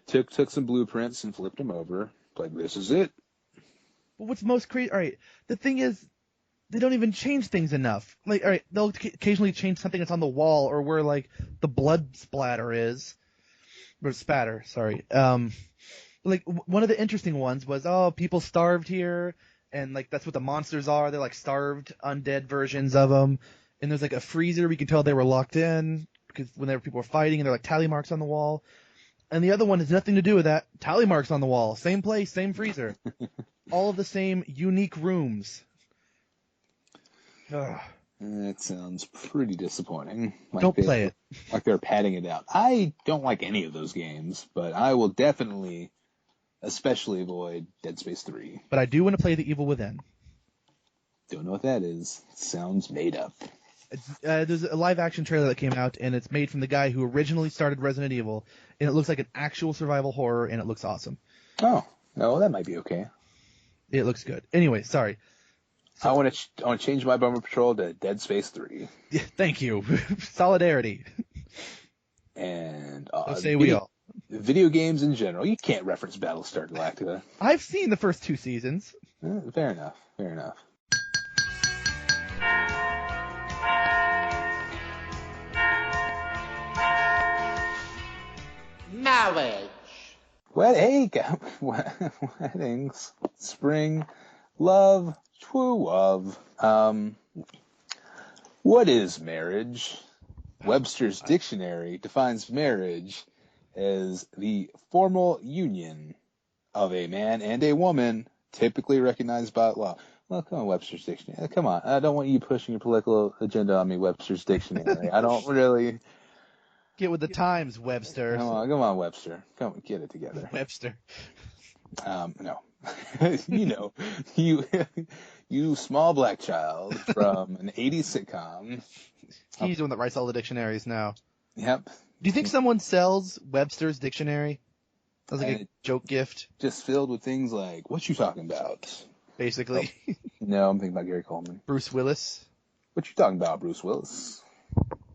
took some blueprints and flipped them over. Like, this is it. But what's most crazy? All right, the thing is, they don't even change things enough. Like, all right, they'll occasionally change something that's on the wall or where like the blood splatter is, or spatter. Sorry. Like one of the interesting ones was, people starved here, and like that's what the monsters are. They're like starved, undead versions of them. And there's like a freezer. We can tell they were locked in because whenever people were fighting, and they're like tally marks on the wall. And the other one has nothing to do with that. Tally marks on the wall, same place, same freezer, all of the same unique rooms. Ugh. That sounds pretty disappointing. Don't play it. Like they're padding it out. I don't like any of those games, but I will definitely, especially avoid Dead Space 3. But I do want to play The Evil Within. Don't know what that is. Sounds made up. There's a live-action trailer that came out, and it's made from the guy who originally started Resident Evil, and it looks like an actual survival horror, and it looks awesome. Oh, no, that might be okay. It looks good. Anyway, sorry. I want to change my Bummer Patrol to Dead Space 3. Yeah, thank you. Solidarity. And So say we all. Video games in general. You can't reference Battlestar Galactica. I've seen the first 2 seasons. Fair enough. Fair enough. Marriage. Weddings, spring, love, true love. What is marriage? Webster's dictionary defines marriage as the formal union of a man and a woman, typically recognized by law. Well, come on, Webster's dictionary. Come on. I don't want you pushing your political agenda on me, Webster's dictionary. I don't really... Get with the times, Webster. Come on, Webster. Come on, get it together. Webster. No. you small black child from an 80s sitcom. He's the one that writes all the dictionaries now. Yep. Do you think someone sells Webster's dictionary? That's like a joke gift. Just filled with things like, what you talking about? Basically. Oh, no, I'm thinking about Gary Coleman. Bruce Willis. What you talking about, Bruce Willis?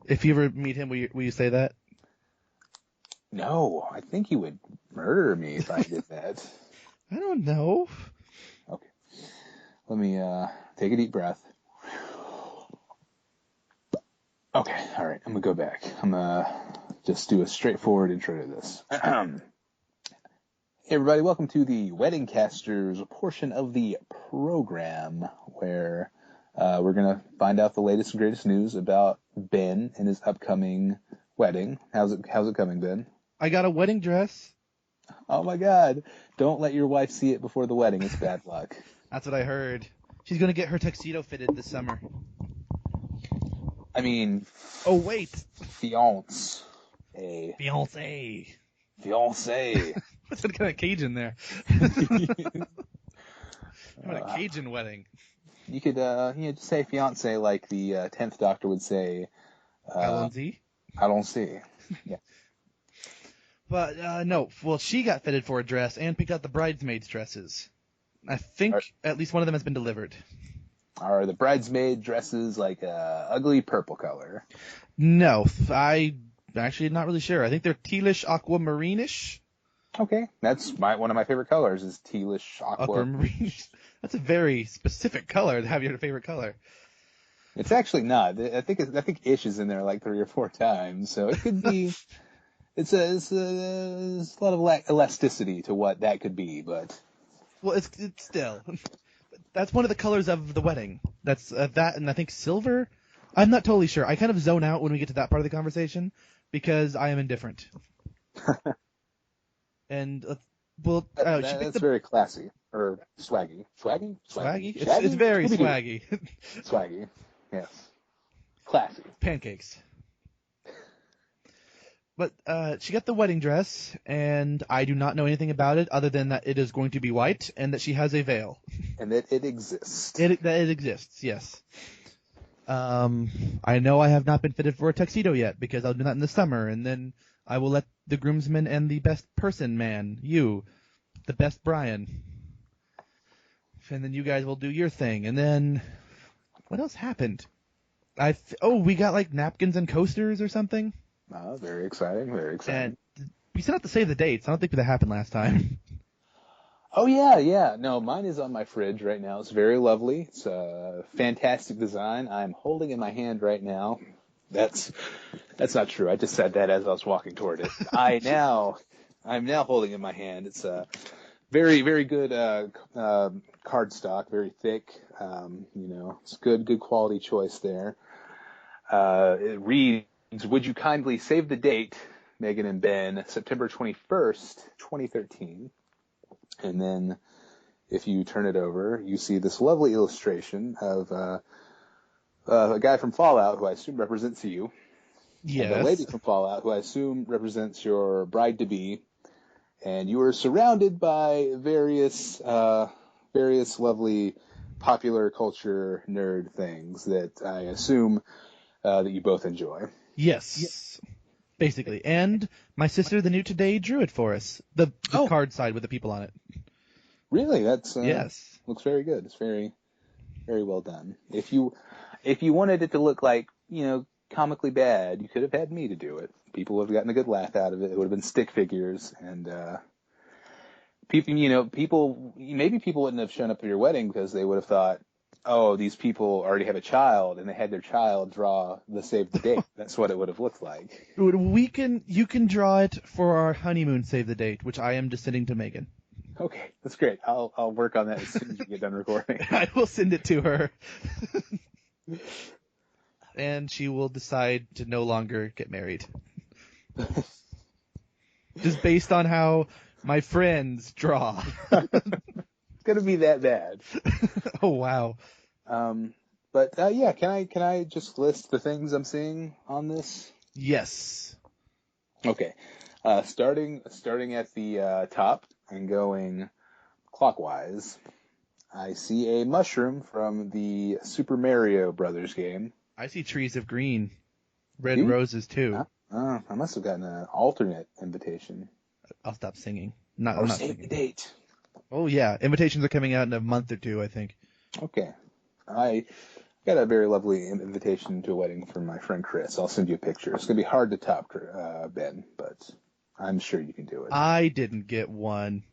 If you ever meet him, will you say that? No, I think he would murder me if I did that. I don't know. Okay. Let me take a deep breath. Okay, all right, I'm going to go back. I'm going to just do a straightforward intro to this. Hey, everybody, welcome to the Wedding Casters portion of the program where we're going to find out the latest and greatest news about Ben and his upcoming wedding. How's it coming, Ben? I got a wedding dress. Oh, my God. Don't let your wife see it before the wedding. It's bad luck. That's what I heard. She's going to get her tuxedo fitted this summer. I mean... Oh, wait. Fiance. Fiancé. What's that kind of Cajun there? What a Cajun wedding. You could just say fiance like the 10th Doctor would say... Allons-y? Allons-y. Yeah. But, no. Well, she got fitted for a dress and picked out the bridesmaids' dresses. I think at least one of them has been delivered. Are the bridesmaid dresses like a ugly purple color? No. I actually not really sure. I think they're tealish aquamarine-ish. Okay. That's one of my favorite colors is tealish aquamarine. That's a very specific color to have your favorite color. It's actually not. I think ish is in there like 3 or 4 times, so it could be. It's a lot of elasticity to what that could be, but. Well, it's still. That's one of the colors of the wedding. That's that, and I think silver I'm not totally sure. I kind of zone out when we get to that part of the conversation because I am indifferent. And well, That's very classy. Or swaggy. Swaggy? swaggy. It's Shaggy? very Scooby-Doo. swaggy. Swaggy. Yes. Classy. Pancakes. But she got the wedding dress, and I do not know anything about it other than that it is going to be white and that she has a veil. And that it exists. That it exists, yes. I know I have not been fitted for a tuxedo yet because I'll do that in the summer, and then I will let the groomsman and the best person man, you, the best Brian, and then you guys will do your thing, and then what else happened? We got like napkins and coasters or something. Very exciting, very exciting. And we still have to save the dates. I don't think that happened last time. Oh, yeah. No, mine is on my fridge right now. It's very lovely. It's a fantastic design. I'm holding in my hand right now. That's not true. I just said that as I was walking toward it. I'm now holding in my hand. It's a very, very good cardstock, very thick. It's good quality choice there. It reads, "Would you kindly save the date, Megan and Ben, September 21st, 2013. And then if you turn it over, you see this lovely illustration of a guy from Fallout who I assume represents you. Yes. And a lady from Fallout who I assume represents your bride-to-be. And you are surrounded by various lovely popular culture nerd things that I assume that you both enjoy. Yes. Basically. And my sister, the new today, drew it for us. The card side with the people on it. Really? That's yes. Looks very good. It's very, very well done. If you wanted it to look like, comically bad, you could have had me to do it. People would have gotten a good laugh out of it. It would have been stick figures, and maybe people wouldn't have shown up at your wedding because they would have thought, oh, these people already have a child, and they had their child draw the save the date. That's what it would have looked like. You can draw it for our honeymoon save the date, which I am just sending to Megan. Okay, that's great. I'll work on that as soon as you get done recording. I will send it to her. And she will decide to no longer get married. Just based on how my friends draw. It's gonna be that bad. Oh wow. But can I just list the things I'm seeing on this? Yes. Okay. Starting at the top and going clockwise, I see a mushroom from the Super Mario Brothers game. I see trees of green, red roses too. I must have gotten an alternate invitation. I'll stop singing. I'm not save singing. The date. Oh yeah, invitations are coming out in a month or two, I think. Okay. I got a very lovely invitation to a wedding from my friend Chris. I'll send you a picture. It's going to be hard to top, Ben, but I'm sure you can do it. I didn't get one.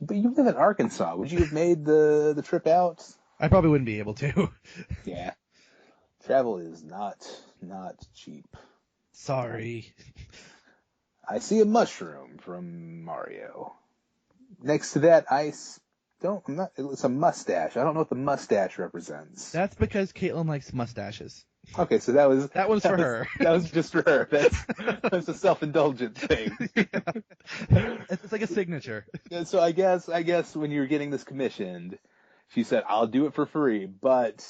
But you live in Arkansas. Would you have made the trip out? I probably wouldn't be able to. Yeah. Travel is not cheap. Sorry. I see a mushroom from Mario. Next to that, it's a mustache. I don't know what the mustache represents. That's because Caitlin likes mustaches. Okay, so that one's for her. That was just for her. That's a self-indulgent thing. Yeah. It's like a signature. So I guess when you were getting this commissioned, she said, "I'll do it for free, but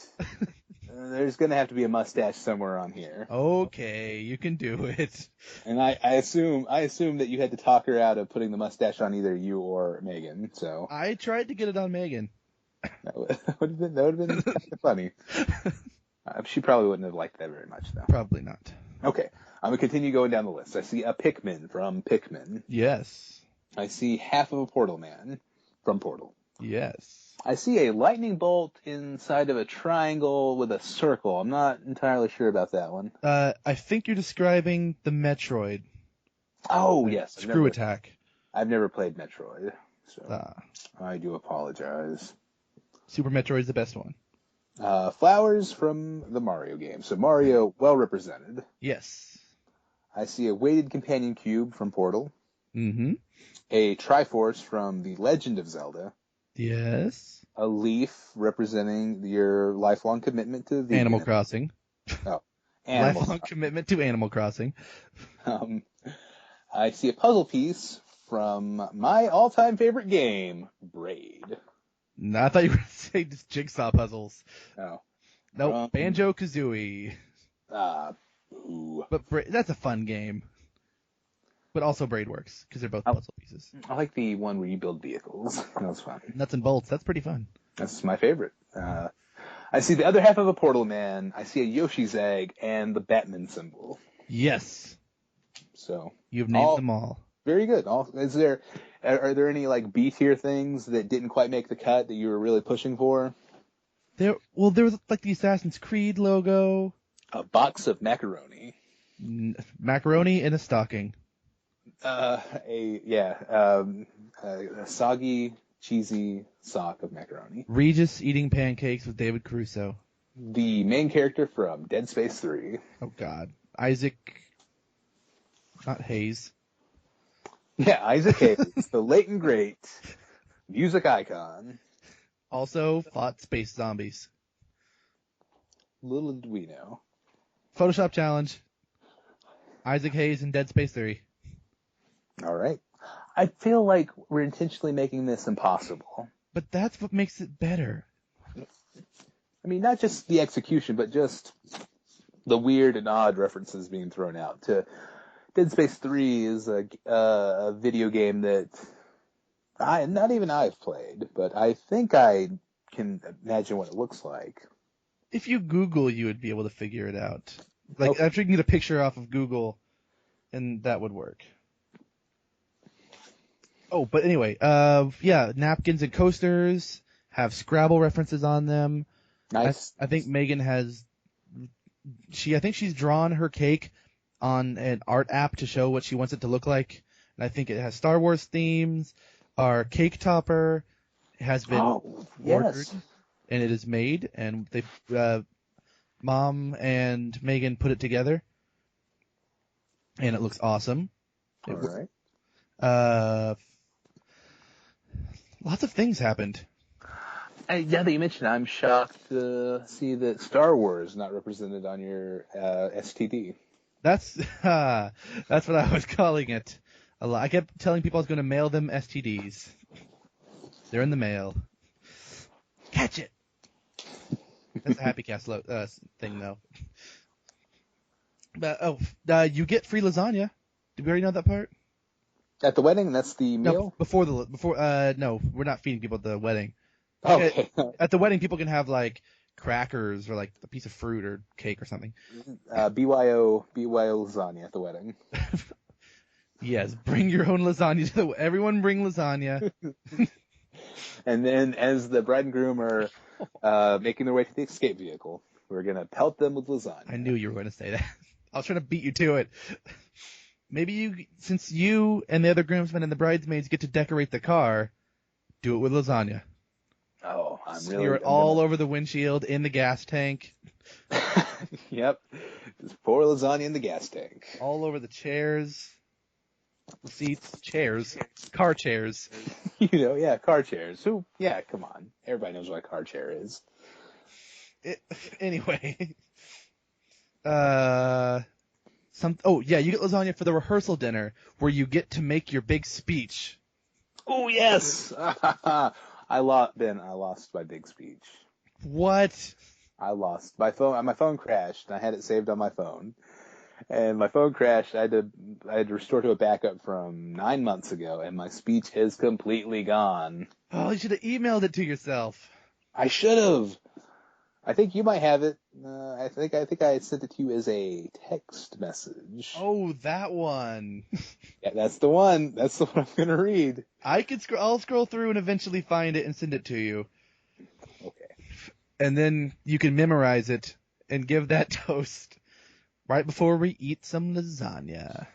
there's going to have to be a mustache somewhere on here." Okay, you can do it. And I assume that you had to talk her out of putting the mustache on either you or Megan. So I tried to get it on Megan. That would have been kind of funny. She probably wouldn't have liked that very much, though. Probably not. Okay, I'm going to continue going down the list. I see a Pikmin from Pikmin. Yes. I see half of a Portal Man from Portal. Yes. I see a lightning bolt inside of a triangle with a circle. I'm not entirely sure about that one. I think you're describing the Metroid. Oh, yes. Screw Attack. I've never played Metroid, so I do apologize. Super Metroid is the best one. Flowers from the Mario game. So Mario, well represented. Yes. I see a weighted companion cube from Portal. Mm-hmm. A Triforce from The Legend of Zelda. Yes. A leaf representing your lifelong commitment to vegan. Animal Crossing. Oh, Animal Lifelong commitment to Animal Crossing. I see a puzzle piece from my all-time favorite game, Braid. No, I thought you were going to say just jigsaw puzzles. Oh. Nope, Banjo-Kazooie. Ooh. But that's a fun game. But also Braid works, because they're both puzzle pieces. I like the one where you build vehicles. That was fun. Nuts and bolts, that's pretty fun. That's my favorite. I see the other half of a Portal Man. I see a Yoshi's egg and the Batman symbol. Yes. So you've named them all. Very good. Are there any like B tier things that didn't quite make the cut that you were really pushing for? There was like the Assassin's Creed logo. A box of macaroni. Macaroni in a stocking. A soggy, cheesy sock of macaroni. Regis eating pancakes with David Caruso. The main character from Dead Space 3. Oh God, Isaac, not Hayes. Yeah, Isaac Hayes, the late and great music icon. Also fought space zombies. Little did we know. Photoshop challenge. Isaac Hayes in Dead Space 3. All right. I feel like we're intentionally making this impossible. But that's what makes it better. I mean, not just the execution, but just the weird and odd references being thrown out. Dead Space 3 is a video game that not even I've played, but I think I can imagine what it looks like. If you Google, you would be able to figure it out. Like, after you can get a picture off of Google, and that would work. Oh, but anyway, napkins and coasters have Scrabble references on them. Nice. I think Megan I think she's drawn her cake on an art app to show what she wants it to look like. And I think it has Star Wars themes. Our cake topper has been ordered, and it is made, and Mom and Megan put it together, and it looks awesome. All right. Lots of things happened. Yeah, that you mentioned, I'm shocked to see that Star Wars is not represented on your STD. That's what I was calling it. A lot. I kept telling people I was going to mail them STDs. They're in the mail. Catch it. That's a HappyCast thing, though. But you get free lasagna. Did we already know that part? At the wedding, that's the meal? No, we're not feeding people at the wedding. Okay. At the wedding, people can have like crackers or like a piece of fruit or cake or something. B.Y.O. Lasagna at the wedding. Yes, bring your own lasagna everyone bring lasagna. And then as the bride and groom are making their way to the escape vehicle, we're going to pelt them with lasagna. I knew you were going to say that. I was trying to beat you to it. Maybe since you and the other groomsmen and the bridesmaids get to decorate the car, do it with lasagna. Oh, I'm really... Smear it all over the windshield, in the gas tank. Yep. Just pour lasagna in the gas tank. All over the chairs. Seats, chairs, car chairs. Car chairs. Come on. Everybody knows what a car chair is. Anyway. You get lasagna for the rehearsal dinner, where you get to make your big speech. Oh, yes! I lost my big speech. What? I lost. My phone crashed, and I had it saved on my phone. And my phone crashed. I had to restore to a backup from 9 months ago, and my speech is completely gone. Oh, you should have emailed it to yourself. I should have. I think you might have it. I think I sent it to you as a text message. Oh, that one. Yeah, that's the one. That's the one I'm gonna read. I'll scroll through and eventually find it and send it to you. Okay. And then you can memorize it and give that toast right before we eat some lasagna.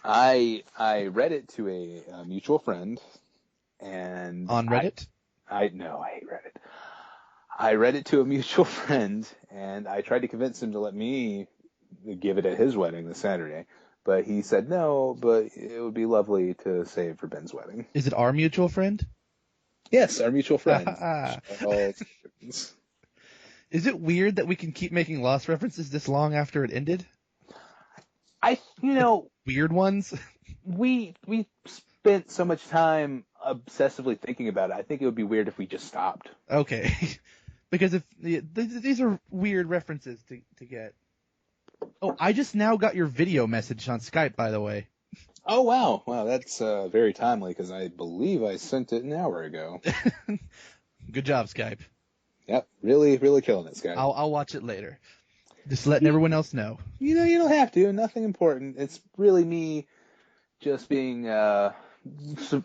I read it to a mutual friend, and on Reddit. I hate Reddit. I read it to a mutual friend, and I tried to convince him to let me give it at his wedding this Saturday. But he said no, but it would be lovely to save for Ben's wedding. Is it our mutual friend? Yes, our mutual friend. Charles. Is it weird that we can keep making Lost references this long after it ended? Weird ones? we spent so much time obsessively thinking about it. I think it would be weird if we just stopped. Okay. Because if these are weird references to get. Oh, I just now got your video message on Skype, by the way. Oh, wow. Wow, that's very timely because I believe I sent it an hour ago. Good job, Skype. Yep, really, really killing it, Skype. I'll watch it later. Just letting everyone else know. You don't have to. Nothing important. It's really me just being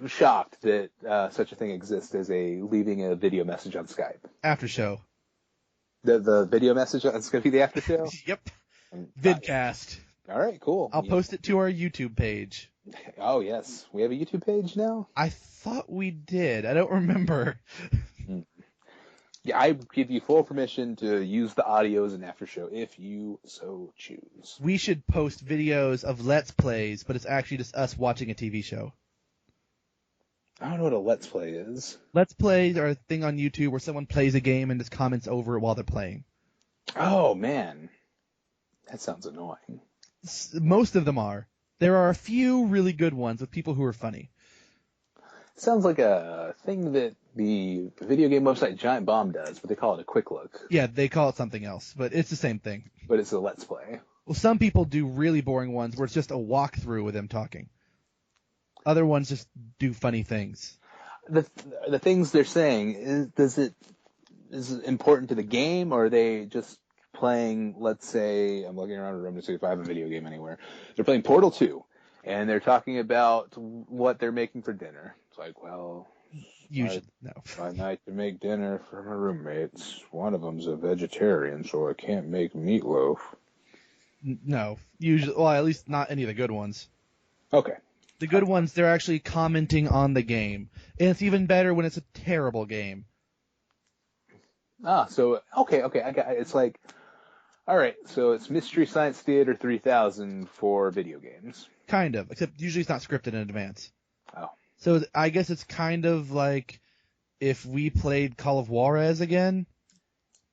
shocked that such a thing exists as leaving a video message on Skype. After show. The video message is going to be the after show? Yep. Vidcast. All right, cool. I'll post it to our YouTube page. Oh, yes. We have a YouTube page now? I thought we did. I don't remember. Yeah, I give you full permission to use the audio as an after show if you so choose. We should post videos of Let's Plays, but it's actually just us watching a TV show. I don't know what a Let's Play is. Let's Plays are a thing on YouTube where someone plays a game and just comments over it while they're playing. Oh, man. That sounds annoying. Most of them are. There are a few really good ones with people who are funny. Sounds like a thing that the video game website Giant Bomb does, but they call it a quick look. Yeah, they call it something else, but it's the same thing. But it's a Let's Play. Well, some people do really boring ones where it's just a walkthrough with them talking. Other ones just do funny things. The things they're saying, is it important to the game, or are they just playing, let's say, I'm looking around the room to see if I have a video game anywhere. They're playing Portal 2, and they're talking about what they're making for dinner. It's like, well, I like to make dinner for my roommates. One of them's a vegetarian, so I can't make meatloaf. No, usually, well, at least not any of the good ones. Okay. The good ones, they're actually commenting on the game. And it's even better when it's a terrible game. So, okay, I got it. It's like, all right, so it's Mystery Science Theater 3000 for video games. Kind of, except usually it's not scripted in advance. Oh. So I guess it's kind of like if we played Call of Juarez again,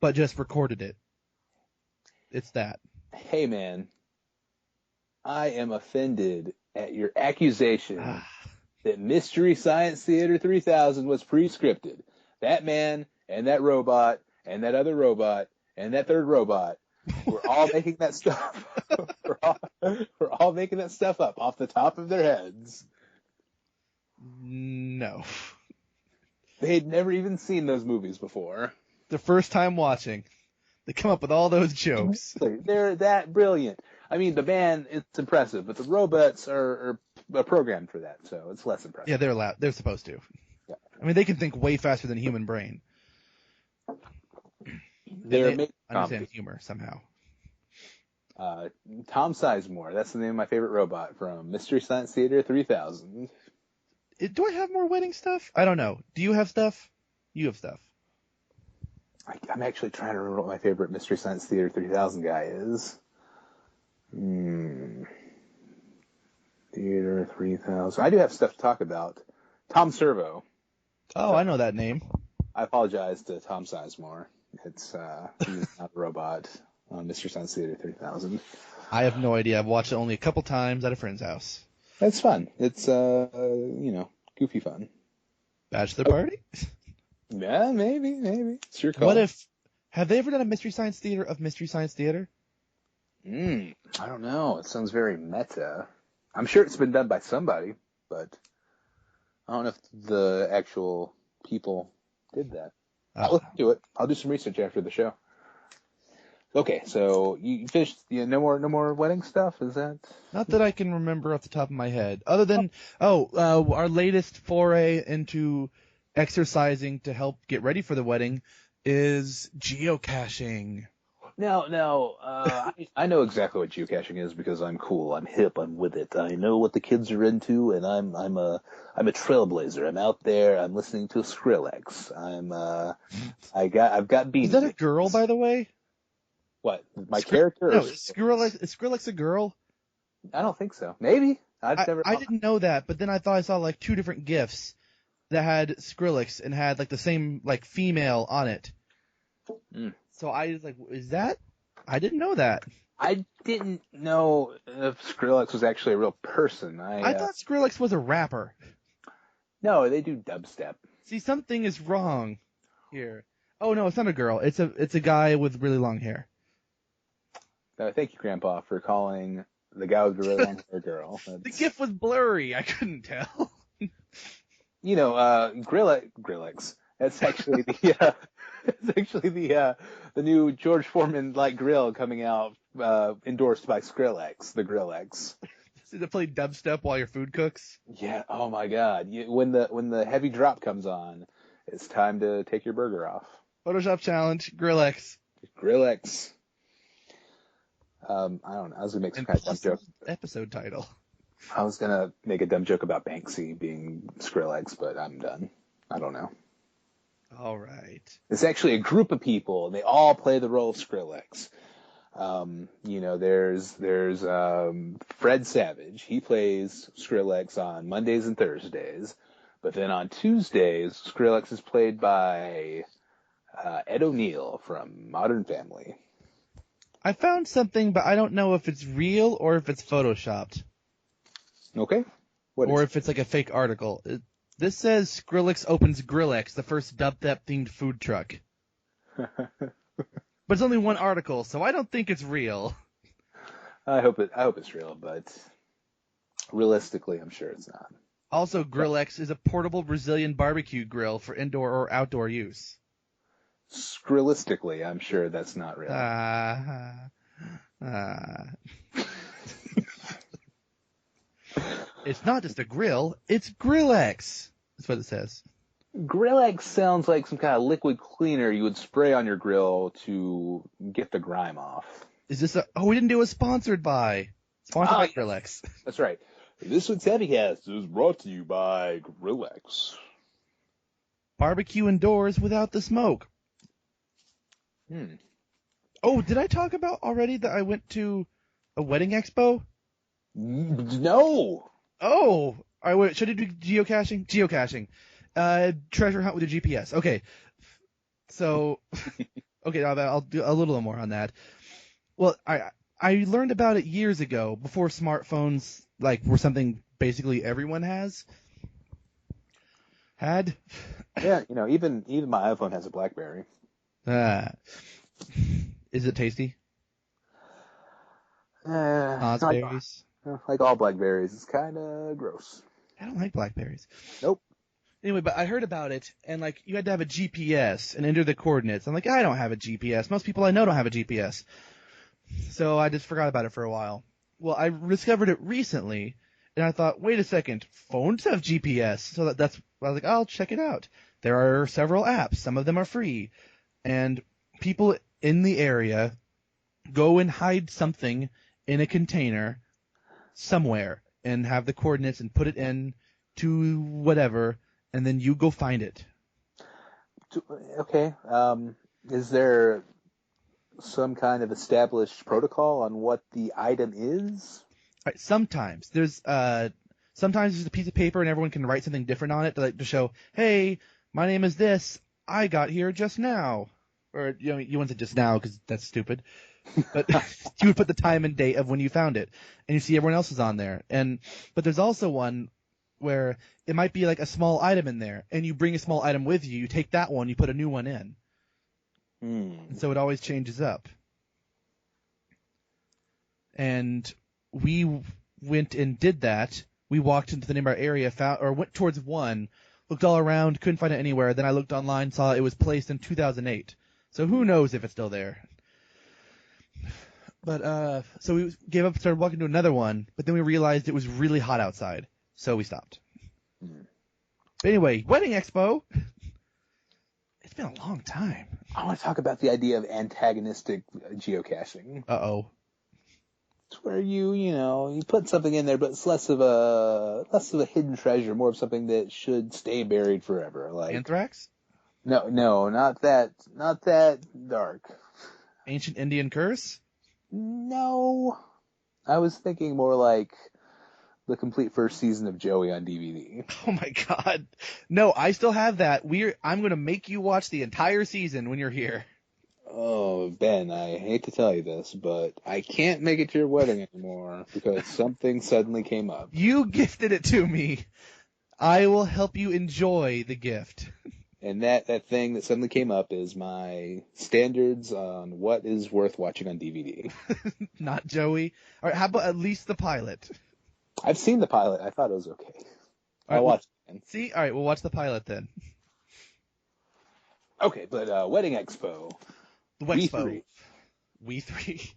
but just recorded it. It's that. Hey, man, I am offended at your accusation that Mystery Science Theater 3000 was pre-scripted. That man and that robot and that other robot and that third robot were all making that stuff. we're all making that stuff up off the top of their heads. No. They'd never even seen those movies before. The first time watching. They come up with all those jokes. They're that brilliant. I mean, the band, it's impressive, but the robots are programmed for that, so it's less impressive. Yeah, they're allowed. They're supposed to. Yeah. I mean, they can think way faster than the human brain. They understand humor somehow. Tom Sizemore, that's the name of my favorite robot from Mystery Science Theater 3000. Do I have more wedding stuff? I don't know. Do you have stuff? You have stuff. I'm actually trying to remember what my favorite Mystery Science Theater 3000 guy is. Theater 3000. I do have stuff to talk about. Tom Servo. Oh, I know that name. I apologize to Tom Sizemore. It's he's not a robot on Mystery Science Theater 3000. I have no idea. I've watched it only a couple times at a friend's house. It's fun. It's goofy fun. Bachelor party? Yeah, maybe. It's your call. What if... Have they ever done a Mystery Science Theater of Mystery Science Theater? I don't know. It sounds very meta. I'm sure it's been done by somebody, but I don't know if the actual people did that. I'll look into it. I'll do some research after the show. Okay, so you finished. No more wedding stuff. Is that? Not that I can remember off the top of my head. Other than our latest foray into exercising to help get ready for the wedding is geocaching. No. I know exactly what geocaching is because I'm cool. I'm hip. I'm with it. I know what the kids are into, and I'm a trailblazer. I'm out there. I'm listening to Grillex. I've got beans. Is that a girl, by the way? What? My character? No, is Grillex a girl? I don't think so. Maybe. I didn't know that, but then I thought I saw like two different GIFs that had Grillex and had like the same like female on it. Mm. So I was like, is that? I didn't know that. I didn't know if Skrillex was actually a real person. I thought Grillex was a rapper. No, they do dubstep. See, something is wrong here. Oh no, it's not a girl. It's a guy with really long hair. Thank you, Grandpa, for calling the guy with the really long hair girl. The GIF was blurry. I couldn't tell. You know, Grillex. That's actually the new George Foreman like grill coming out, endorsed by Skrillex, the Grillex. To play dubstep while your food cooks. Yeah. Oh my God. When the heavy drop comes on, it's time to take your burger off. Photoshop challenge. Grillex. Grillex. I don't know. I was gonna make some kind of dumb joke. Episode title. I was gonna make a dumb joke about Banksy being Skrillex, but I'm done. I don't know. All right. It's actually a group of people, and they all play the role of Skrillex. There's Fred Savage. He plays Skrillex on Mondays and Thursdays, but then on Tuesdays, Skrillex is played by Ed O'Neill from Modern Family. I found something, but I don't know if it's real or if it's photoshopped. Okay. Or if it's like a fake article. This says Skrillex opens Grillex, the first dubstep-themed food truck. But it's only one article, so I don't think it's real. I hope it's real, but realistically, I'm sure it's not. Also, Grillex is a portable Brazilian barbecue grill for indoor or outdoor use. Skrillistically, I'm sure that's not real. It's not just a grill, it's Grillex. That's what it says. Grillex sounds like some kind of liquid cleaner you would spray on your grill to get the grime off. Is this we didn't do a sponsored by. Sponsored by Grillex. That's right. This week's HappyCast is brought to you by Grillex. Barbecue indoors without the smoke. Oh, did I talk about already that I went to a wedding expo? No. Oh, should I do geocaching? Geocaching. Treasure hunt with your GPS. Okay. So, okay, I'll do a little more on that. Well, I learned about it years ago, before smartphones were something basically everyone had. Yeah, even my iPhone has a BlackBerry. Is it tasty? Osberries. Like all blackberries, it's kind of gross. I don't like blackberries. Nope. Anyway, but I heard about it, and you had to have a GPS and enter the coordinates. I'm like, I don't have a GPS. Most people I know don't have a GPS. So I just forgot about it for a while. Well, I discovered it recently, and I thought, wait a second, phones have GPS. So I was like, I'll check it out. There are several apps. Some of them are free. And people in the area go and hide something in a container somewhere and have the coordinates and put it in to whatever, and then you go find it. Okay. Is there some kind of established protocol on what the item is? Right, sometimes there's a piece of paper and everyone can write something different on it to show, hey, my name is this. I got here just now. Or, you wouldn't say just now because that's stupid. But you would put the time and date of when you found it. And you see everyone else is on there. But there's also one where it might be like a small item in there. And you bring a small item with you. You take that one. You put a new one in. And so it always changes up. And we went and did that. We walked into the nearby area, went towards one, looked all around, couldn't find it anywhere. Then I looked online, saw it was placed in 2008. So who knows if it's still there. But, so we gave up, started walking to another one, but then we realized it was really hot outside. So we stopped. But anyway, wedding expo. It's been a long time. I want to talk about the idea of antagonistic geocaching. Uh-oh. It's where you put something in there, but it's less of a hidden treasure, more of something that should stay buried forever. Like Anthrax? No, not that dark. Ancient Indian curse? No. I was thinking more like the complete first season of Joey on DVD. Oh my god. No, I still have that. I'm going to make you watch the entire season when you're here. Oh, Ben, I hate to tell you this, but I can't make it to your wedding anymore because something suddenly came up. You gifted it to me. I will help you enjoy the gift. And that thing that suddenly came up is my standards on what is worth watching on DVD. Not Joey. All right, how about at least the pilot? I've seen the pilot. I thought it was okay. All right, I'll watch it again. See? All right, we'll watch the pilot then. Okay, but Wedding Expo. The We Wexpo. three. We three.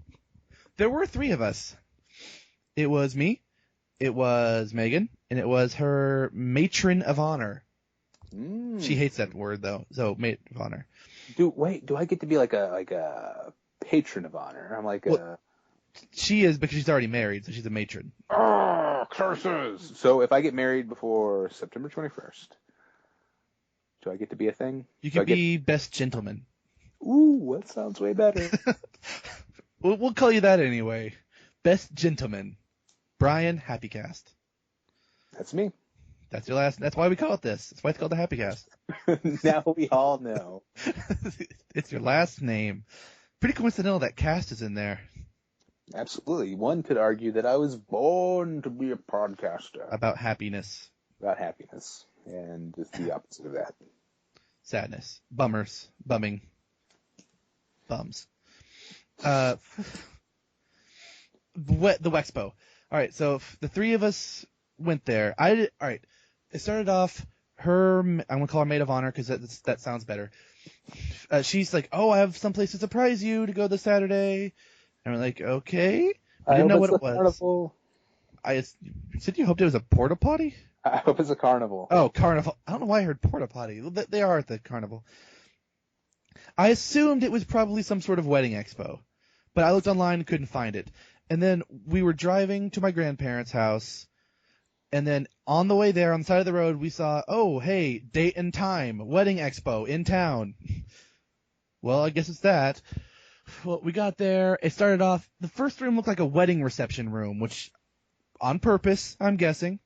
There were three of us. It was me, it was Megan, and it was her matron of honor. She hates that word though, so maid of honor. Do I get to be like a patron of honor? I'm like She is because she's already married, so she's a matron. Oh, curses! So if I get married before September 21st, do I get to be a thing? You can be best gentleman. Ooh, that sounds way better. We'll call you that anyway. Best gentleman. Brian, HappyCast. That's me. That's your last. That's why we call it this. That's why it's called the HappyCast. Now we all know. It's your last name. Pretty coincidental that cast is in there. Absolutely. One could argue that I was born to be a podcaster. About happiness. About happiness. And just the opposite of that. Sadness. Bummers. Bumming. Bums. The Wexpo. All right, so the three of us went there. All right, it started off I'm gonna call her maid of honor because that sounds better. She's like, "Oh, I have some place to surprise you to go this Saturday," and we're like, "Okay." I didn't know what it was. Carnival. You said you hoped it was a porta potty. I hope it's a carnival. Oh, carnival. I don't know why I heard porta potty. They are at the carnival. I assumed it was probably some sort of wedding expo, but I looked online and couldn't find it. And then we were driving to my grandparents' house, and then on the way there, on the side of the road, we saw, oh, hey, date and time, wedding expo in town. Well, I guess it's that. Well, we got there. It started off, the first room looked like a wedding reception room, which, on purpose, I'm guessing.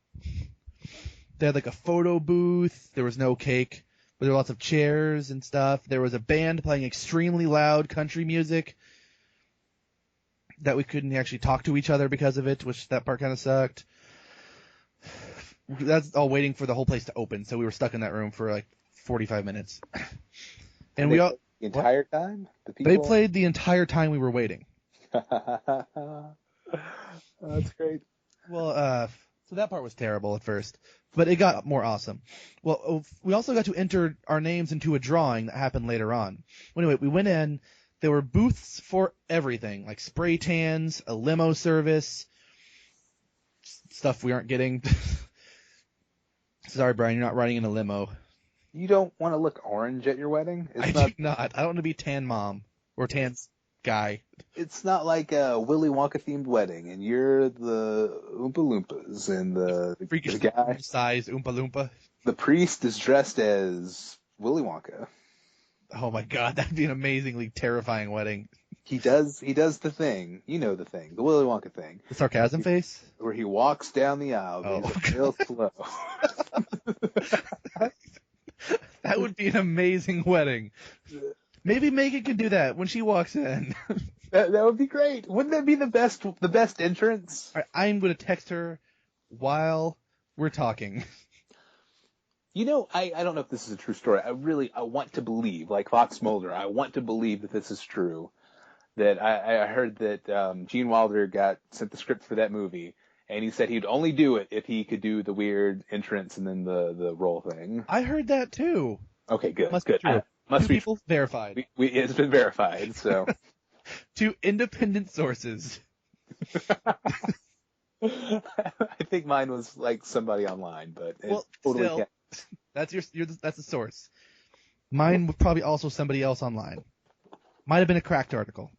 They had like a photo booth. There was no cake. But there were lots of chairs and stuff. There was a band playing extremely loud country music that we couldn't actually talk to each other because of it, which that part kind of sucked. That's all waiting for the whole place to open, so we were stuck in that room for like 45 minutes. And we all the entire time? They played the entire time we were waiting. That's great. Well, so that part was terrible at first, but it got more awesome. Well, we also got to enter our names into a drawing that happened later on. Well, anyway, we went in. There were booths for everything, like spray tans, a limo service, stuff we aren't getting. Sorry, Brian, you're not riding in a limo. You don't want to look orange at your wedding? I do not. I don't want to be tan mom or tan guy. It's not like a Willy Wonka themed wedding, and you're the Oompa Loompas and the guy size Oompa Loompa. The priest is dressed as Willy Wonka. Oh my god, that'd be an amazingly terrifying wedding. He does the thing. You know the thing, the Willy Wonka thing. The sarcasm face? Where he walks down the aisle, but he's real slow. That would be an amazing wedding. Maybe Megan can do that when she walks in. That would be great. Wouldn't that be the best entrance? All right, I'm going to text her while we're talking. You know, I don't know if this is a true story. I want to believe, like Fox Mulder, I want to believe that this is true. That I heard that Gene Wilder sent the script for that movie, and he said he'd only do it if he could do the weird entrance and then the roll thing. I heard that too. Okay, good. Must good. Be true. Must Two be people verified. It's been verified, so. Two independent sources. I think mine was like somebody online, but it totally still, can't. That's the source. Mine was probably also somebody else online. Might have been a cracked article.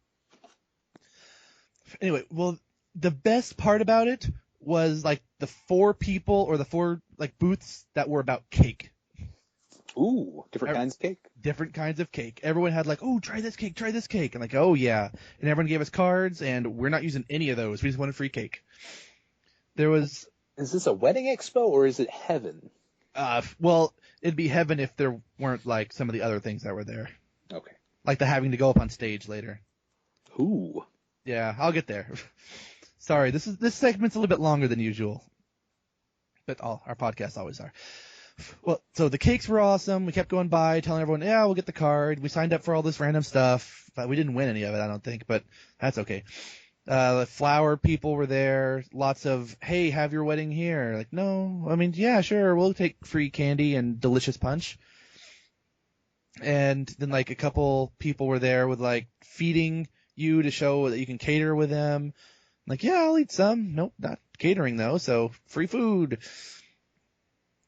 Anyway, well, the best part about it was like the four people or the four like booths that were about cake. Ooh, different kinds of cake? Different kinds of cake. Everyone had like, oh, try this cake. And like, oh yeah. And everyone gave us cards, and we're not using any of those. We just wanted free cake. There was... Is this a wedding expo or is it heaven? Well, it'd be heaven if there weren't like some of the other things that were there. Okay. Like the having to go up on stage later. Ooh. Yeah, I'll get there. Sorry, this segment's a little bit longer than usual. But our podcasts always are. Well, so the cakes were awesome. We kept going by, telling everyone, yeah, we'll get the card. We signed up for all this random stuff. We didn't win any of it, I don't think, but that's okay. The flower people were there. Lots of, hey, have your wedding here. Like, no, I mean, yeah, sure, we'll take free candy and delicious punch. And then, like, a couple people were there with, like, feeding you to show that you can cater with them. Like, yeah, I'll eat some. Nope, not catering, though, so free food.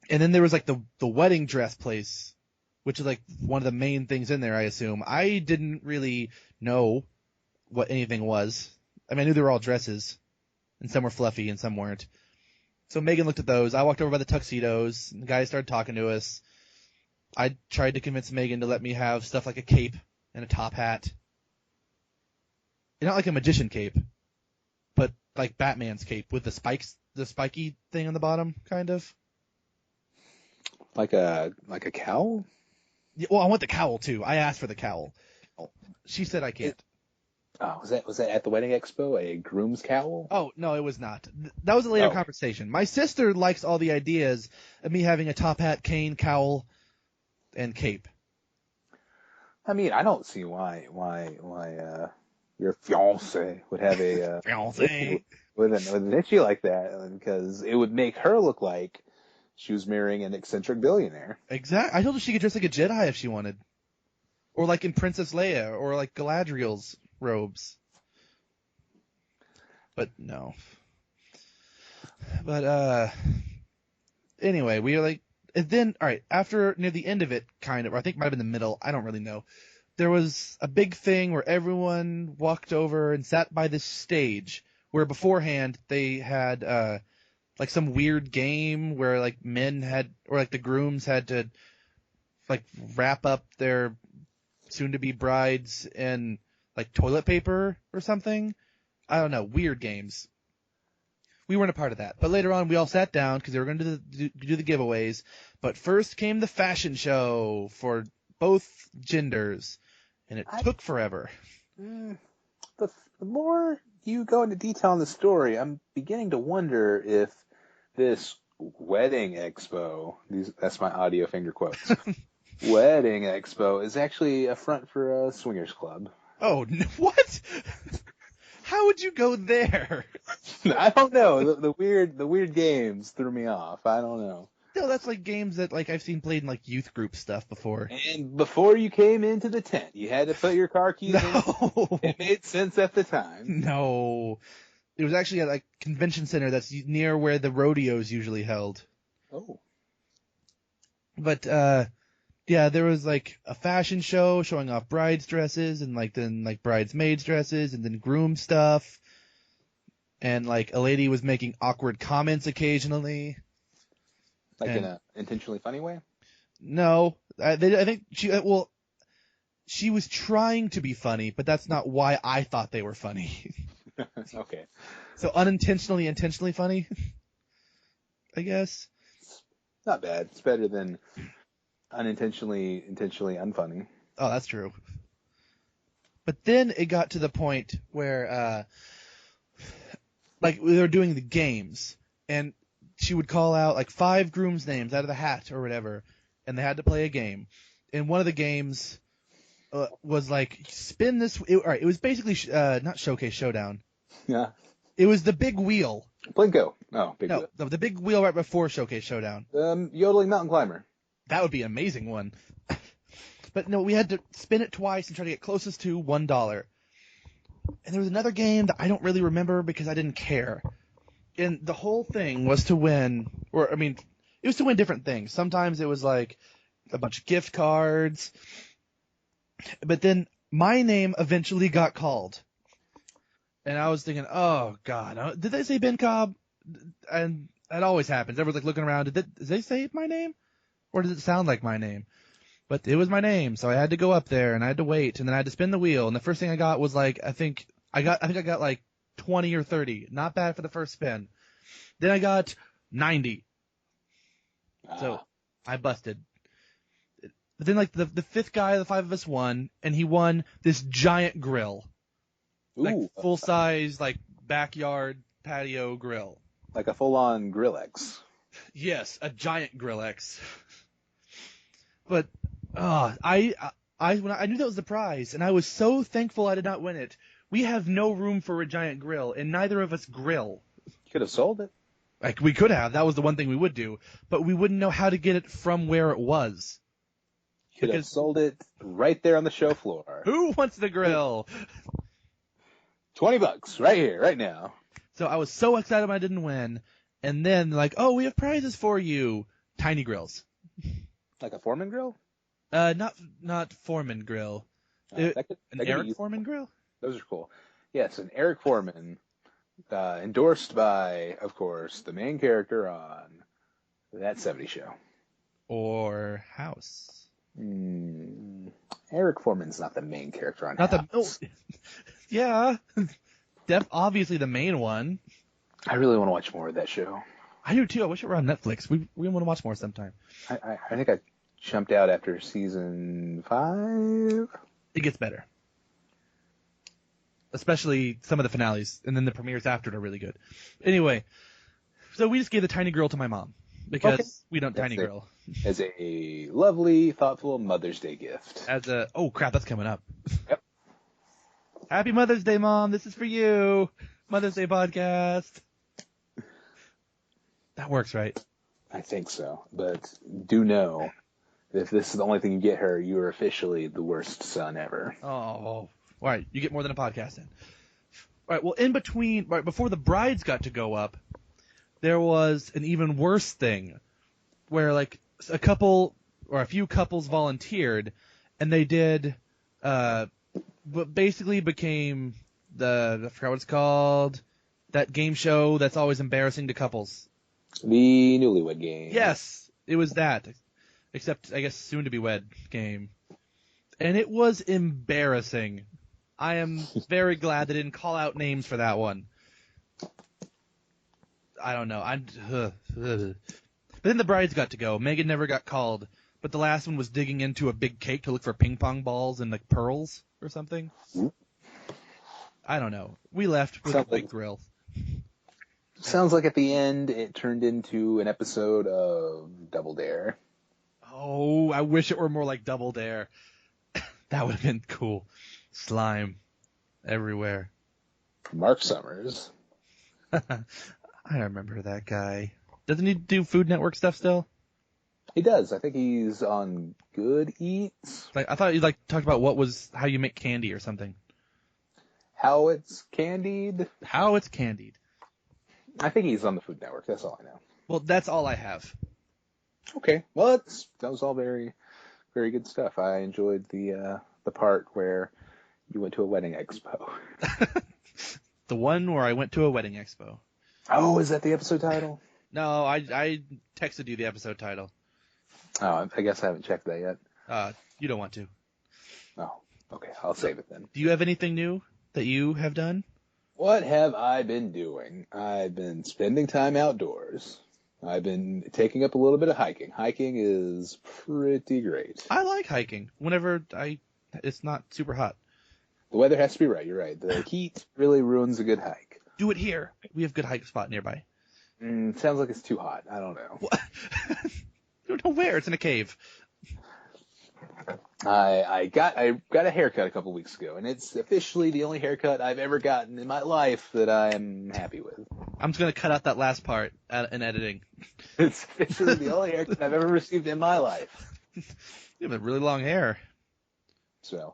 And then there was, like, the wedding dress place, which is, like, one of the main things in there, I assume. I didn't really know what anything was. I mean, I knew they were all dresses, and some were fluffy and some weren't. So Megan looked at those. I walked over by the tuxedos. And the guy started talking to us. I tried to convince Megan to let me have stuff like a cape and a top hat. Not like a magician cape, but like Batman's cape with the spikes, the spiky thing on the bottom, kind of. Like a cowl? Yeah, well, I want the cowl too. I asked for the cowl. She said I can't. Oh, was that at the wedding expo? A groom's cowl? Oh, no, it was not. That was a later conversation. My sister likes all the ideas of me having a top hat, cane, cowl, and cape. I mean, I don't see why your fiancé would have a Fiancé. with an issue like that, because it would make her look like she was marrying an eccentric billionaire. Exactly. I told her she could dress like a Jedi if she wanted. Or like in Princess Leia, or like Galadriel's robes. But no. But anyway, we were like, and then, alright, after near the end of it, kind of, or I think it might have been the middle, I don't really know. There was a big thing where everyone walked over and sat by this stage where beforehand they had like some weird game where like men had, or like the grooms had to like wrap up their soon-to-be brides in like toilet paper or something. I don't know, weird games. We weren't a part of that. But later on, we all sat down because they were going to do the giveaways. But first came the fashion show for both genders, and it took forever. The more you go into detail on the story, I'm beginning to wonder if this wedding expo, that's my audio finger quotes, wedding expo is actually a front for a swingers club. Oh, what? How would you go there? I don't know. The weird games threw me off. I don't know. No, that's like games that like I've seen played in like youth group stuff before. And before you came into the tent, you had to put your car keys in. It made sense at the time. No. It was actually at like convention center that's near where the rodeo's usually held. Oh. But yeah, there was like a fashion show showing off brides' dresses and like then like bridesmaids' dresses and then groom stuff. And like a lady was making awkward comments occasionally. Like in a intentionally funny way? No, I think she was trying to be funny, but that's not why I thought they were funny. Okay. So unintentionally, intentionally funny, I guess. Not bad. It's better than unintentionally, intentionally unfunny. Oh, that's true. But then it got to the point where, like, they were doing the games, and she would call out, like, 5 grooms' names out of the hat or whatever, and they had to play a game. And one of the games was, like, spin this... Alright, it was basically, not Showcase Showdown. Yeah. It was the big wheel. Blinko. Oh, big wheel. No, the big wheel right before Showcase Showdown. Yodeling Mountain Climber. That would be an amazing one. But no, we had to spin it twice and try to get closest to $1. And there was another game that I don't really remember because I didn't care. And the whole thing was to win, or I mean, it was to win different things. Sometimes it was like a bunch of gift cards. But then my name eventually got called. And I was thinking, oh God, did they say Ben Cobb? And that always happens. Everyone's like looking around. Did they say my name? Or does it sound like my name? But it was my name, so I had to go up there and I had to wait, and then I had to spin the wheel. And the first thing I got was like, I think I got like 20 or 30. Not bad for the first spin. Then I got $90. So I busted. But then like the fifth guy, the five of us won, and he won this giant grill. Like Ooh, full size, like backyard patio grill. like a full-on Grillex. Yes, a giant Grillex. But I knew that was the prize, and I was so thankful I did not win it. We have no room for a giant grill, and neither of us grill. You could have sold it. Like we could have. That was the one thing we would do, but we wouldn't know how to get it from where it was. You could have sold it right there on the show floor. Who wants the grill? $20 right here, right now. So I was so excited when I didn't win, and then like, oh, we have prizes for you. Tiny grills. Like a Foreman grill? Not Foreman grill. An Eric Foreman grill? Those are cool. Yes, an Eric Foreman, endorsed by, of course, the main character on That 70s Show. Or House. Eric Foreman's not the main character on House. Yeah. Obviously the main one. I really want to watch more of that show. I do too. I wish it were on Netflix. We want to watch more sometime. I think I jumped out after season 5. It gets better. Especially some of the finales, and then the premieres after it are really good. Anyway, so we just gave the tiny grill to my mom because we don't tiny grill. As a lovely, thoughtful Mother's Day gift. Oh crap, that's coming up. Yep. Happy Mother's Day, Mom. This is for you. Mother's Day podcast. That works, right? I think so, but do know that if this is the only thing you get her, you are officially the worst son ever. Oh, all right. You get more than a podcast then. All right. Well, in between, right before the brides got to go up, there was an even worse thing, where like a couple or a few couples volunteered, and they did, but basically became I forgot what it's called, that game show that's always embarrassing to couples. The Newlywed Game. Yes, it was that. Except, I guess, soon to be wed game. And it was embarrassing. I am very glad they didn't call out names for that one. I don't know. But then the brides got to go. Megan never got called. But the last one was digging into a big cake to look for ping pong balls and like pearls or something. I don't know. We left with a big grill. Sounds like at the end it turned into an episode of Double Dare. Oh, I wish it were more like Double Dare. That would have been cool. Slime everywhere. Mark Summers. I remember that guy. Doesn't he do Food Network stuff still? He does. I think he's on Good Eats. Like I thought you talked about how you make candy or something. How it's candied. How it's candied. I think he's on the Food Network. That's all I know. Well, that's all I have. Okay. Well, that was all very, very good stuff. I enjoyed the part where you went to a wedding expo. The one where I went to a wedding expo. Oh, is that the episode title? No, I texted you the episode title. Oh, I guess I haven't checked that yet. You don't want to. Oh, okay. I'll save it then. Do you have anything new that you have done? What have I been doing? I've been spending time outdoors. I've been taking up a little bit of hiking. Hiking is pretty great. I like hiking whenever it's not super hot. The weather has to be right. You're right. The heat really ruins a good hike. Do it here. We have a good hike spot nearby. Sounds like it's too hot. I don't know. You don't know where. It's in a cave. I got a haircut a couple weeks ago, and it's officially the only haircut I've ever gotten in my life that I am happy with. I'm just going to cut out that last part in editing. It's officially the only haircut I've ever received in my life. You have really long hair. So,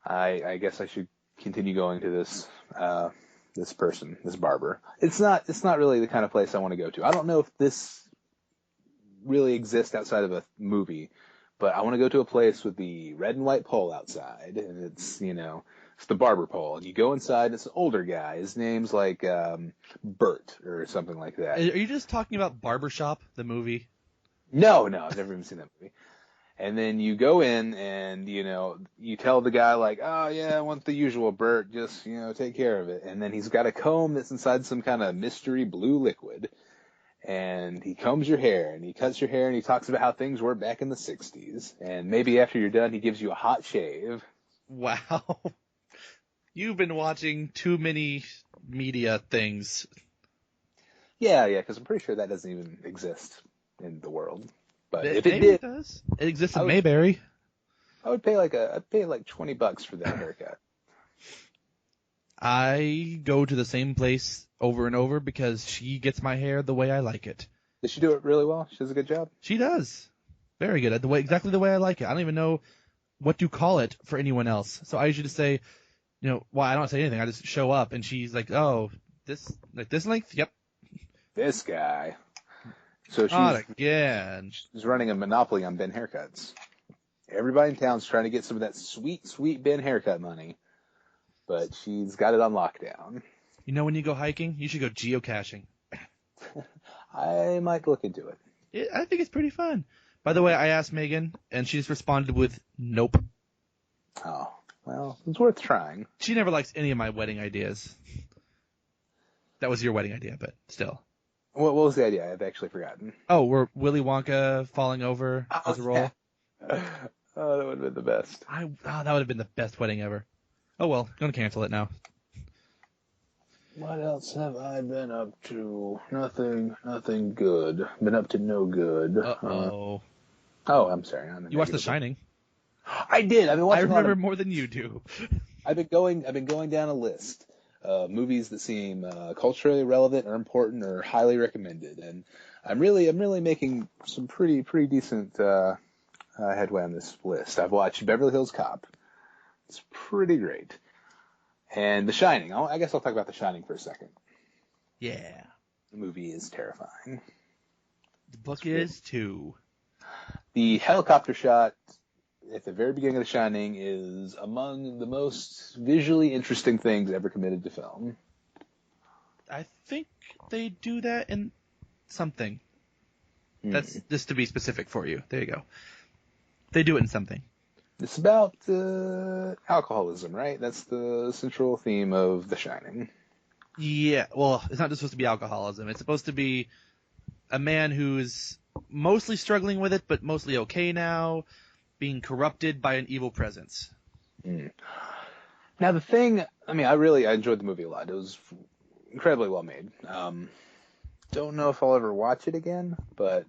I guess I should continue going to this barber. It's not really the kind of place I want to go to. I don't know if this really exists outside of a movie, but I want to go to a place with the red and white pole outside, and it's the barber pole. And you go inside, and it's an older guy. His name's like Bert or something like that. Are you just talking about Barbershop, the movie? No, I've never even seen that movie. And then you go in and, you tell the guy like, oh yeah, I want the usual Bert, just, take care of it. And then he's got a comb that's inside some kind of mystery blue liquid. and he combs your hair, and he cuts your hair, and he talks about how things were back in the 60s. And maybe after you're done, he gives you a hot shave. Wow. You've been watching too many media things. Yeah, because I'm pretty sure that doesn't even exist in the world. But if it Maybe did, it does. It exists in I would- Mayberry. I'd pay like $20 for that haircut. I go to the same place over and over because she gets my hair the way I like it. Did she do it really well? She does a good job? She does. Very good. Exactly the way I like it. I don't even know what to call it for anyone else. So I usually just say, well, I don't say anything. I just show up and she's like, oh, this length? Yep. This guy. So Not again. she's running a monopoly on Ben haircuts. Everybody in town's trying to get some of that sweet, sweet Ben haircut money, but she's got it on lockdown. When you go hiking, you should go geocaching. I might look into it. I think it's pretty fun. By the way, I asked Megan, and she just responded with, nope. Oh, well, it's worth trying. She never likes any of my wedding ideas. That was your wedding idea, but still. What was the idea? I've actually forgotten. Oh, were Willy Wonka falling over as a role? Yeah. Oh, that would have been the best. That would have been the best wedding ever. Oh well, gonna cancel it now. What else have I been up to? Nothing good. Been up to no good. Uh-oh. Oh, I'm sorry. You watched The Shining. I did. I've been watching. I remember more than you do. I've been going down a list. Movies that seem culturally relevant or important or highly recommended, and I'm really making some pretty decent headway on this list. I've watched Beverly Hills Cop. It's pretty great, and The Shining. I guess I'll talk about The Shining for a second. Yeah. The movie is terrifying. The book is too. The helicopter shot at the very beginning of The Shining is among the most visually interesting things ever committed to film. I think they do that in something. That's just to be specific for you. There you go. They do it in something. It's about alcoholism, right? That's the central theme of The Shining. Yeah, well, it's not just supposed to be alcoholism. It's supposed to be a man who's mostly struggling with it, but mostly okay now, being corrupted by an evil presence. Now, the thing, I enjoyed the movie a lot. It was incredibly well made. Don't know if I'll ever watch it again, but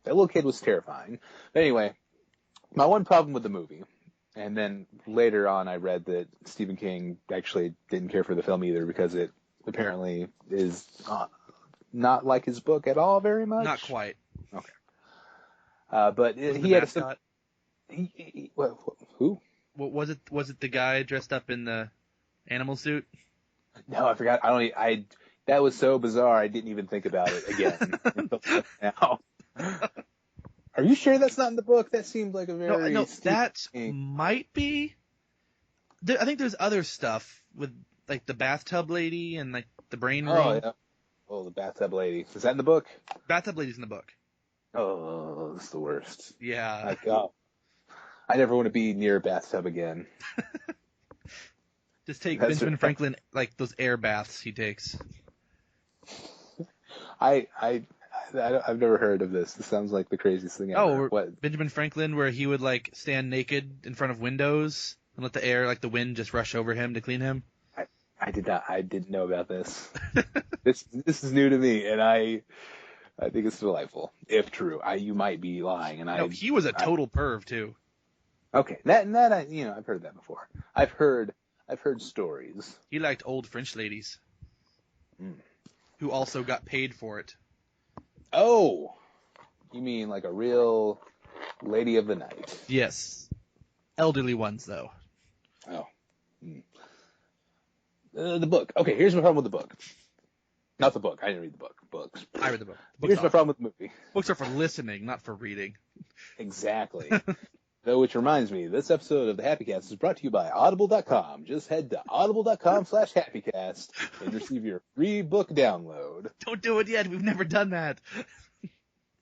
that little kid was terrifying. But anyway, my one problem with the movie, and then later on I read that Stephen King actually didn't care for the film either because it apparently is not like his book at all very much. Not quite. Okay. But he had a... Who? What was it? Was it the guy dressed up in the animal suit? No, I forgot. That was so bizarre. I didn't even think about it again until now. Are you sure that's not in the book? That seemed like a very... No, that might be. I think there's other stuff with like the bathtub lady and like the brain room. Oh, yeah. Oh, the bathtub lady. Is that in the book? Bathtub lady's in the book. Oh, that's the worst. Yeah. I never want to be near a bathtub again. Just take Benjamin Franklin, like those air baths he takes. I've never heard of this. This sounds like the craziest thing ever. What? Benjamin Franklin, where he would like stand naked in front of windows and let the air, like the wind, just rush over him to clean him. I didn't know about this. This is new to me, and I think it's delightful. If true, you might be lying, and he was a total perv too. Okay, that I've heard that before. I've heard stories. He liked old French ladies, who also got paid for it. Oh, you mean like a real lady of the night? Yes, elderly ones though. Oh, the book. Okay, here's my problem with the book. Not the book. I didn't read the book. Books. I read the book. Here's my problem with the movie. Books are for listening, not for reading. Exactly. Which reminds me, this episode of the HappyCast is brought to you by Audible.com. Just head to audible.com/HappyCast and receive your free book download. Don't do it yet. We've never done that.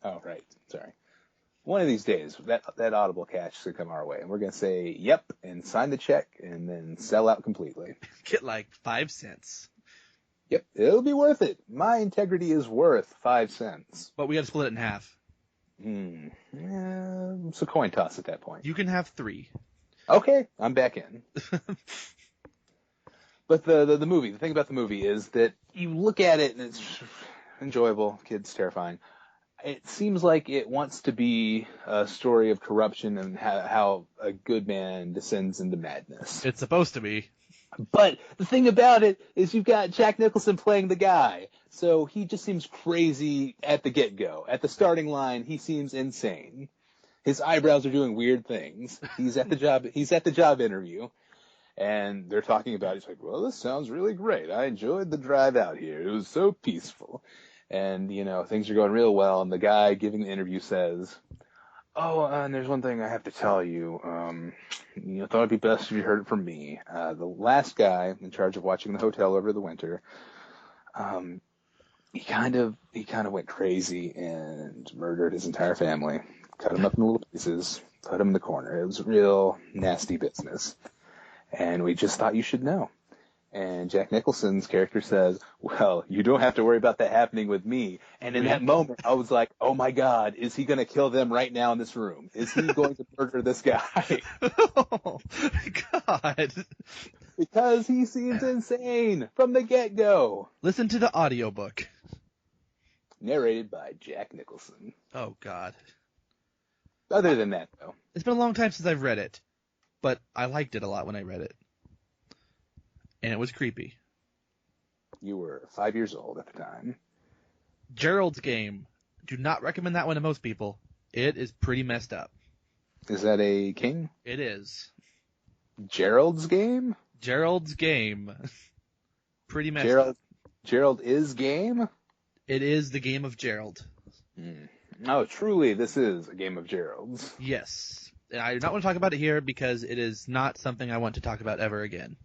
Oh, right. Sorry. One of these days, that Audible cash should come our way, and we're going to say, yep, and sign the check, and then sell out completely. Get like 5 cents. Yep, it'll be worth it. My integrity is worth 5 cents. But we got to split it in half. It's a coin toss at that point. You can have 3. Okay, I'm back in. But the movie, the thing about the movie is that you look at it and it's enjoyable. Kids, terrifying. It seems like it wants to be a story of corruption and how a good man descends into madness. It's supposed to be. But the thing about it is you've got Jack Nicholson playing the guy. So he just seems crazy at the get-go. At the starting line, he seems insane. His eyebrows are doing weird things. He's at the job interview. And they're talking about it. He's like, well, this sounds really great. I enjoyed the drive out here. It was so peaceful. And, things are going real well. And the guy giving the interview says, oh, and there's one thing I have to tell you. Thought it'd be best if you heard it from me. The last guy in charge of watching the hotel over the winter, he kind of went crazy and murdered his entire family. Cut him up in little pieces, put him in the corner. It was real nasty business. And we just thought you should know. And Jack Nicholson's character says, well, you don't have to worry about that happening with me. And in that moment, I was like, oh my God, is he going to kill them right now in this room? Is he going to murder this guy? Oh, God. Because he seems insane from the get-go. Listen to the audiobook. Narrated by Jack Nicholson. Oh, God. Other than that, though. It's been a long time since I've read it, but I liked it a lot when I read it. And it was creepy. You were 5 years old at the time. Gerald's Game. Do not recommend that one to most people. It is pretty messed up. Is that a king? It is. Gerald's Game? Gerald's Game. Pretty messed up. Gerald is game? It is the game of Gerald. Oh, truly, this is a game of Gerald's. Yes. And I do not want to talk about it here because it is not something I want to talk about ever again.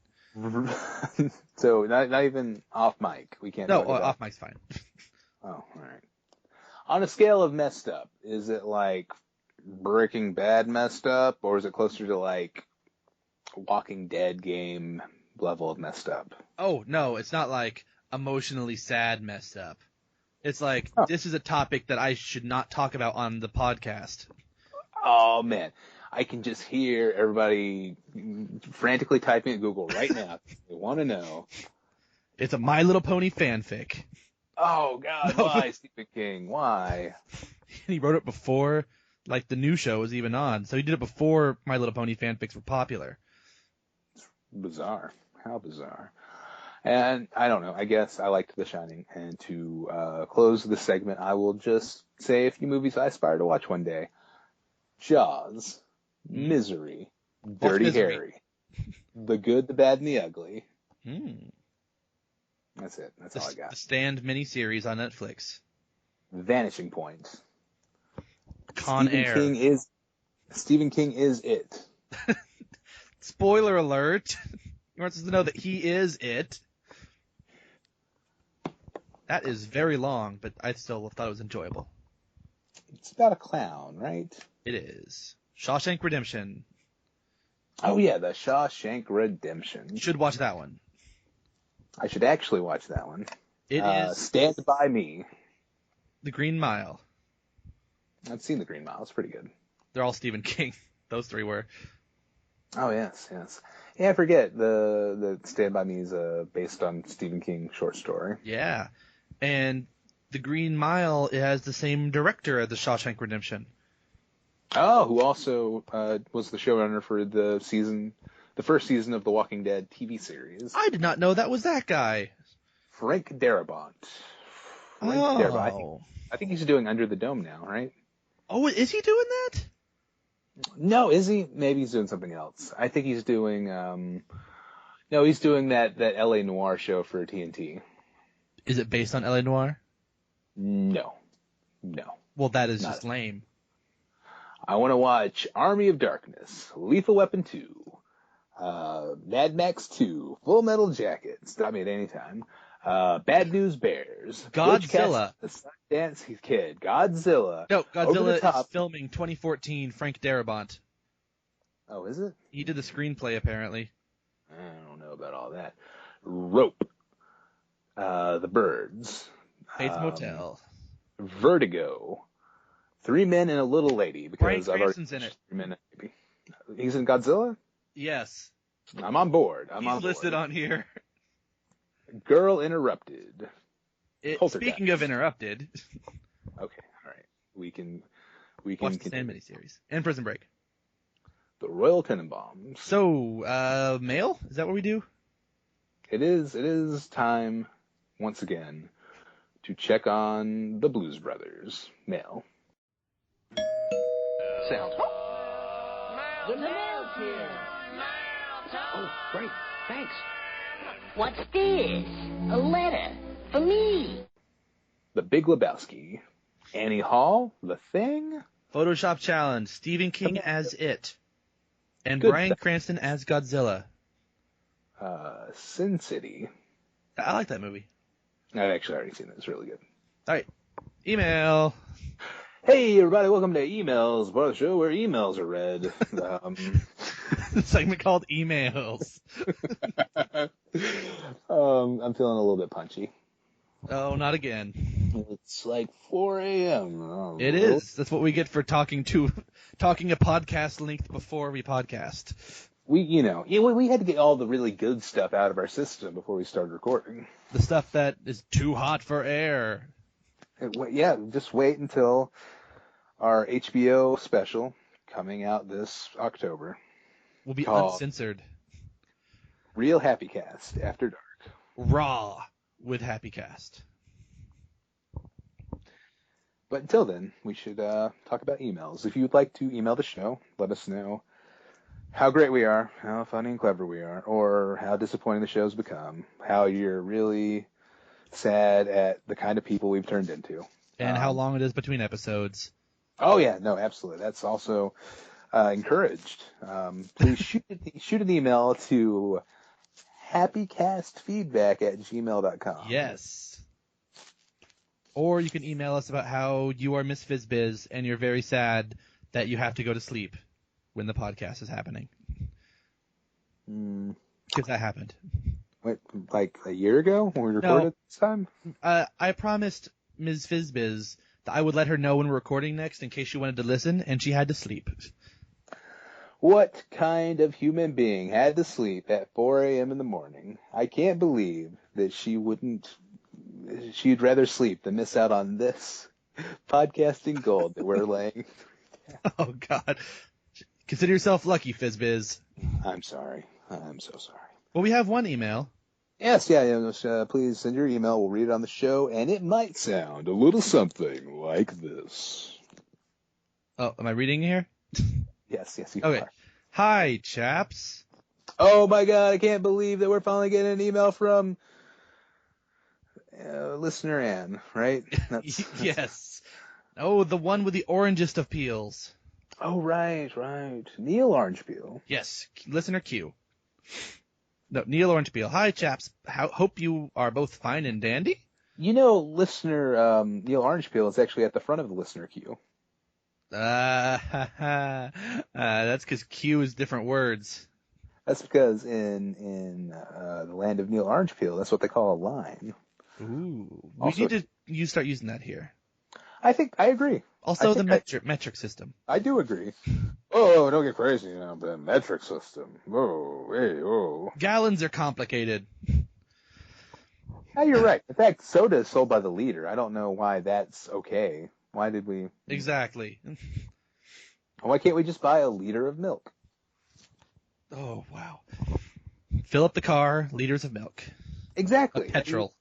So, not even off mic? We can't No, talk about off mic's fine. Oh, all right. On a scale of messed up, is it like Breaking Bad messed up, or is it closer to like Walking Dead game level of messed up? Oh, no, it's not like emotionally sad messed up. It's like, This is a topic that I should not talk about on the podcast. Oh, man. I can just hear everybody frantically typing at Google right now. They want to know. It's a My Little Pony fanfic. Oh, God, why, Stephen King? Why? He wrote it before, like, the new show was even on. So he did it before My Little Pony fanfics were popular. It's bizarre. How bizarre. And I don't know. I guess I liked The Shining. And to close the segment, I will just say a few movies I aspire to watch one day. Jaws. Misery. Dirty Misery? Harry. The Good, the Bad, and the Ugly. That's it. That's all I got. The Stand miniseries on Netflix. Vanishing Point. Con Air. Stephen King is it. Spoiler alert. You want us to know that he is it. That is very long, but I still thought it was enjoyable. It's about a clown, right? It is. Shawshank Redemption. Oh, yeah, the Shawshank Redemption. Should watch that one. I should actually watch that one. It is Stand By Me. The Green Mile. I've seen The Green Mile. It's pretty good. They're all Stephen King. Those three were. Oh, yes. Yeah, I forget. The Stand By Me is based on Stephen King short story. Yeah. And The Green Mile, it has the same director as The Shawshank Redemption. Oh, who also was the showrunner for the first season of The Walking Dead TV series. I did not know that was that guy. Frank Darabont. Oh. I think he's doing Under the Dome now, right? Oh, is he doing that? No, is he? Maybe he's doing something else. I think he's doing no, he's doing that LA Noir show for TNT. Is it based on LA Noir? No. Well, that is just lame. I want to watch Army of Darkness, Lethal Weapon 2, Mad Max 2, Full Metal Jacket, stop me at any time, Bad News Bears, Godzilla, The Sundance Kid, Godzilla. No, Godzilla is filming 2014, Frank Darabont. Oh, is it? He did the screenplay, apparently. I don't know about all that. Rope. The Birds, Bates Motel. Vertigo, Three Men and a Little Lady, Bryan because I've already Cranston's in it. 3 Men and a Baby. He's in Godzilla? Yes. I'm on board. He's listed on here. Girl Interrupted. Speaking of Interrupted. Okay, all right. We can Watch the Stand miniseries. And Prison Break. The Royal Tenenbaums. So, mail? Is that what we do? It is time, once again, to check on the Blues Brothers. Mail. Sound. The mail's here. Oh, great. Thanks. What's this? A letter for me. The Big Lebowski. Annie Hall, The Thing. Photoshop Challenge. Stephen King as It. And Good Bryan stuff. Cranston as Godzilla. Sin City. I like that movie. I've actually already seen it. It's really good. All right. Email. Hey, everybody. Welcome to Emails, part of the show where emails are read. Segment called Emails. I'm feeling a little bit punchy. Oh, not again. It's like 4 a.m. It is. That's what we get for talking a podcast length before we podcast. We had to get all the really good stuff out of our system before we started recording. The stuff that is too hot for air. Yeah, just wait until our HBO special coming out this October. Will be called uncensored. Real HappyCast After Dark. Raw with HappyCast. But until then, we should talk about emails. If you'd like to email the show, let us know how great we are, how funny and clever we are, or how disappointing the show's become, how you're really sad at the kind of people we've turned into. And how long it is between episodes. Oh, yeah, no, absolutely. That's also encouraged. Please shoot an email to happycastfeedback@gmail.com. Yes. Or you can email us about how you are Miss Fizzbiz and you're very sad that you have to go to sleep when the podcast is happening. Because that happened. Wait, like a year ago when we recorded this time? I promised Ms. Fizzbiz that I would let her know when we're recording next in case she wanted to listen, and she had to sleep. What kind of human being had to sleep at 4 a.m. in the morning? I can't believe that she'd rather sleep than miss out on this podcasting gold that we're laying. Oh, God. Consider yourself lucky, Fizzbiz. I'm sorry. I'm so sorry. Well, we have one email. Yes, please send your email. We'll read it on the show, and it might sound a little something like this. Oh, am I reading here? Yes, you Okay. are. Hi, chaps. Oh, my God, I can't believe that we're finally getting an email from listener Ann, right? Yes. Oh, the one with the orangest of peels. Oh, right. Neil Orange Peel. Yes, listener Q. No, Neil Orange Peel. Hi, chaps. Hope you are both fine and dandy. Listener Neil Orange Peel is actually at the front of the listener queue. That's because Q is different words. That's because in the land of Neil Orange Peel, that's what they call a line. Ooh. Also, we need to start using that here. I agree. Also, the metric system. I do agree. Oh, don't get crazy, the metric system. Whoa, hey, whoa. Gallons are complicated. Yeah, you're right. In fact, soda is sold by the liter. I don't know why that's okay. Why did we? Exactly. Why can't we just buy a liter of milk? Oh, wow. Fill up the car, liters of milk. Exactly. Petrol.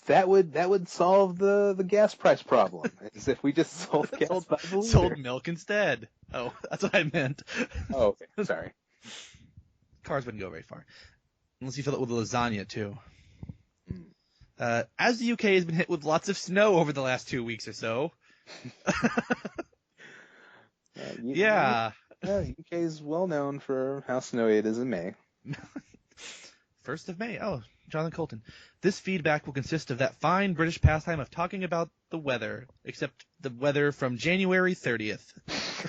That would solve the gas price problem. Is if we just sold gas by the liter. Sold milk instead. Oh, that's what I meant. Oh, okay. Sorry. Cars wouldn't go very far. Unless you fill it with lasagna, too. As the UK has been hit with lots of snow over the last 2 weeks or so. Yeah. UK is well known for how snowy it is in May. 1st of May. Oh, Jonathan Colton. This feedback will consist of that fine British pastime of talking about the weather, except the weather from January 30th.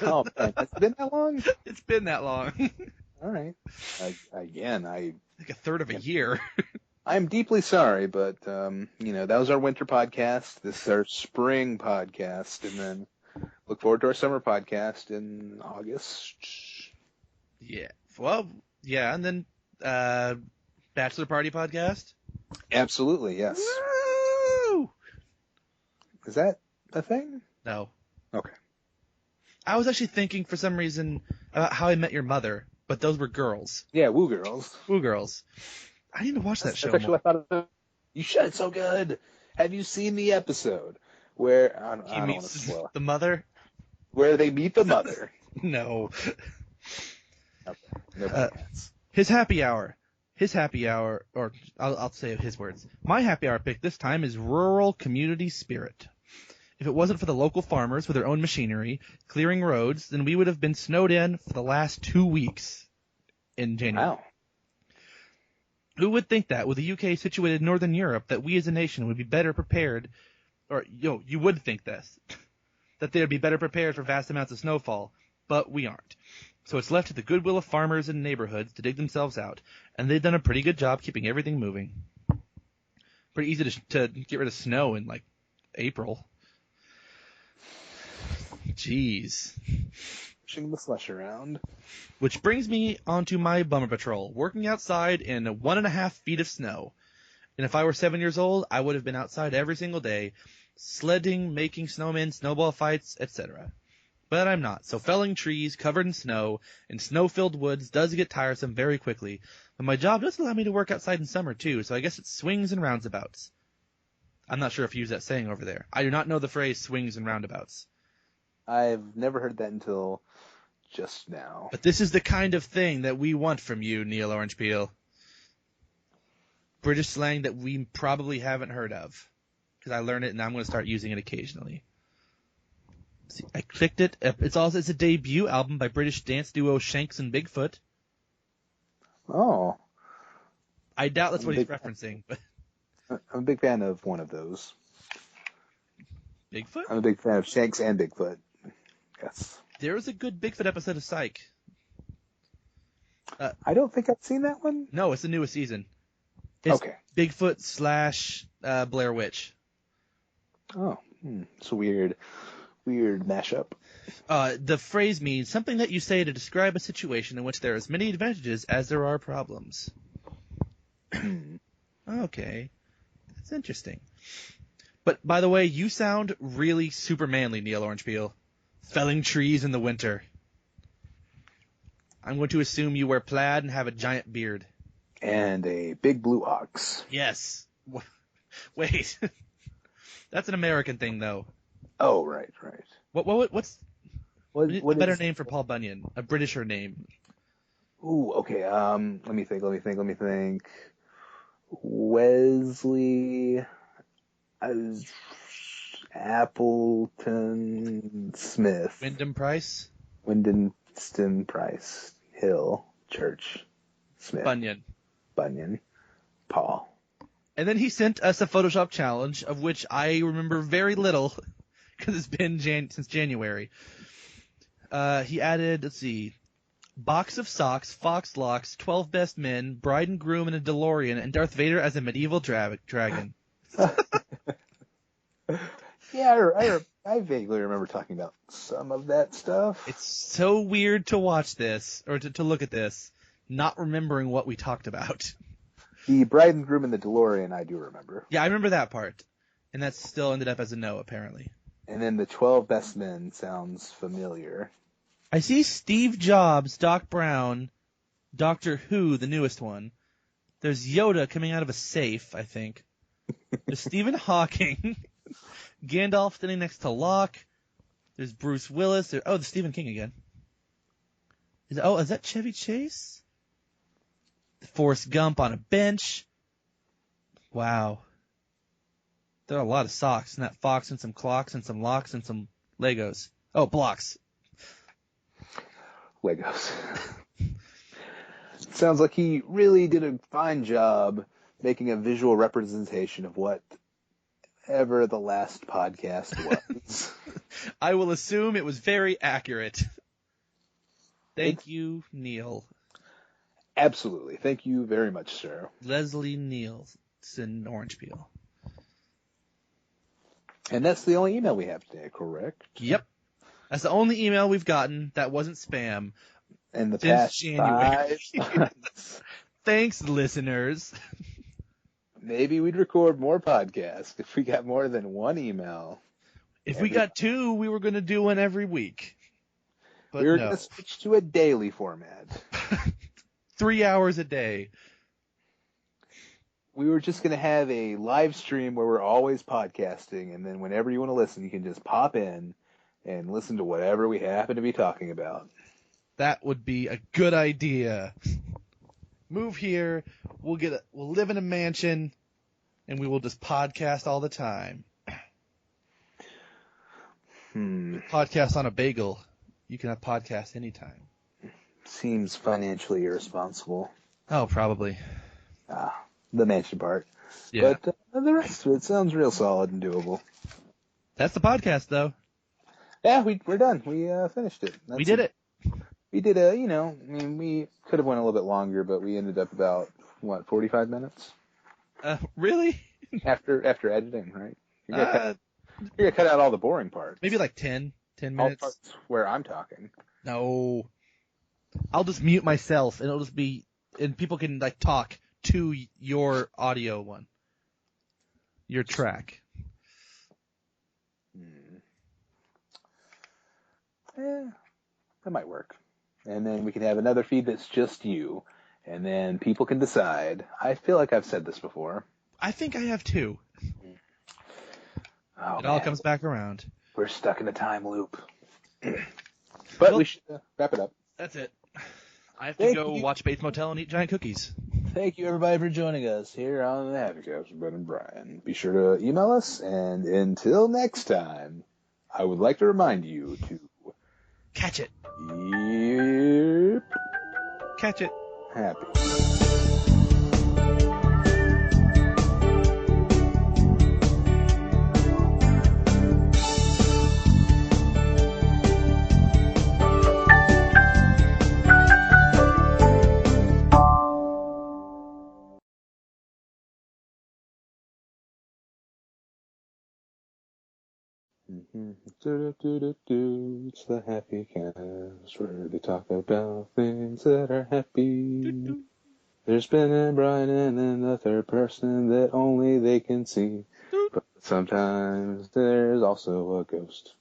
Oh, man. It's been that long? It's been that long. All right. Again, like a third of a year. I'm deeply sorry, but, that was our winter podcast. This is our spring podcast, and then look forward to our summer podcast in August. Yeah. Well, yeah, and then Bachelor Party podcast. Absolutely, yes. Woo! Is that a thing? No. Okay. I was actually thinking for some reason about How I Met Your Mother, but those were girls. Yeah, Woo Girls. Woo Girls. I need to watch that show That's actually more. what I thought of. You should. It's so good. Have you seen the episode where I don't want to meets spoil it. the mother? Where they meet the mother? No. Okay. Nobody has. His happy hour, or I'll say his words. My happy hour pick this time is rural community spirit. If it wasn't for the local farmers with their own machinery clearing roads, then we would have been snowed in for the last 2 weeks in January. Wow. Who would think that, with the UK situated in Northern Europe, that we as a nation would be better prepared, or you would think this, that they would be better prepared for vast amounts of snowfall, but we aren't. So it's left to the goodwill of farmers and neighborhoods to dig themselves out, and they've done a pretty good job keeping everything moving. Pretty easy to get rid of snow in, like, April. Jeez. Pushing the slush around. Which brings me onto my bummer patrol, working outside in 1.5 feet of snow. And if I were 7 years old, I would have been outside every single day, sledding, making snowmen, snowball fights, etc. But I'm not, so felling trees covered in snow and snow-filled woods does get tiresome very quickly. But my job does allow me to work outside in summer too, so I guess it swings and roundabouts. I'm not sure if you use that saying over there. I do not know the phrase swings and roundabouts. I've never heard that until just now. But this is the kind of thing that we want from you, Neil Orange Peel. British slang that we probably haven't heard of. Because I learned it and I'm going to start using it occasionally. See, I clicked it. It's a debut album by British dance duo Shanks and Bigfoot. Oh. I doubt that's what he's referencing. But I'm a big fan of one of those. Bigfoot? I'm a big fan of Shanks and Bigfoot. Yes. There was a good Bigfoot episode of Psych. I don't think I've seen that one. No, it's the newest season. It's Okay. Bigfoot / Blair Witch. Oh, it's a weird mashup. The phrase means something that you say to describe a situation in which there are as many advantages as there are problems. Okay. That's interesting. But, by the way, you sound really super manly, Neil Orange Peel. Felling trees in the winter. I'm going to assume you wear plaid and have a giant beard. And a big blue ox. Yes. Wait. That's an American thing, though. Oh, right. What's What a better is- name for Paul Bunyan? A Britisher name. Ooh, okay. Let me think. Wesley Appleton Smith. Wyndham Price? Wyndhamston Price. Hill. Church. Smith. Bunyan. Paul. And then he sent us a Photoshop challenge, of which I remember very little, because it's been since January. He added, let's see, box of socks, fox locks, 12 best men, bride and groom in a DeLorean, and Darth Vader as a medieval dragon. Yeah, I vaguely remember talking about some of that stuff. It's so weird to watch this, or to look at this, not remembering what we talked about. The bride and groom in the DeLorean, I do remember. Yeah, I remember that part. And that still ended up as a no, apparently. And then the 12 best men sounds familiar. I see Steve Jobs, Doc Brown, Doctor Who, the newest one. There's Yoda coming out of a safe, I think. There's Stephen Hawking. Gandalf standing next to Locke. There's Bruce Willis. There's Stephen King again. Is that Chevy Chase? Forrest Gump on a bench. Wow. There are a lot of socks, and that fox and some clocks and some locks and some Legos. Oh, blocks. Legos. Sounds like he really did a fine job making a visual representation of whatever the last podcast was. I will assume it was very accurate. Thank you, Neil. Absolutely. Thank you very much, sir. Leslie Nielsen Orange Peel. And that's the only email we have today, correct? Yep. That's the only email we've gotten that wasn't spam In the since past January. 5 months. Thanks, listeners. Maybe we'd record more podcasts if we got more than one email. If we got 2, we were going to do one every week. But we were no. going to switch to a daily format. 3 hours a day. We were just going to have a live stream where we're always podcasting, and then whenever you want to listen, you can just pop in and listen to whatever we happen to be talking about. That would be a good idea. Move here, we'll live in a mansion, and we will just podcast all the time. Podcast on a bagel. You can have podcast anytime. Seems financially irresponsible. Oh, probably. The mansion part. Yeah. But the rest of it sounds real solid and doable. That's the podcast, though. Yeah, we're done. We finished it. We did it. We did we could have went a little bit longer, but we ended up about, 45 minutes? Really? After editing, right? You're gonna cut out all the boring parts. Maybe like 10 All minutes. parts where I'm talking. No. I'll just mute myself, and it'll just be, and people can like talk to your audio one. Your track. Yeah, that might work. And then we can have another feed that's just you, and then people can decide. I feel like I've said this before. I think I have 2. Oh, It all comes back around. We're stuck in a time loop. But we should wrap it up. That's it. I have to go watch Bates Motel and eat giant cookies. Thank you, everybody, for joining us here on the HappyCast with Ben and Brian. Be sure to email us, and until next time, I would like to remind you to Catch it. keep Catch it. happy. It's the HappyCast where they talk about things that are happy. There's Ben and Brian and then the third person that only they can see. But sometimes there's also a ghost.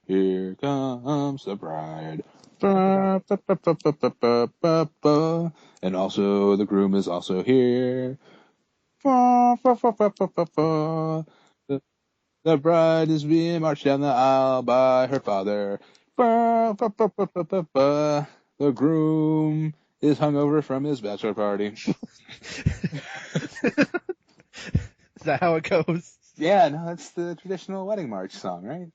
Here comes the bride. And also the groom is also here. The bride is being marched down the aisle by her father. The groom is hungover from his bachelor party. Is that how it goes? Yeah, no, that's the traditional wedding march song, right?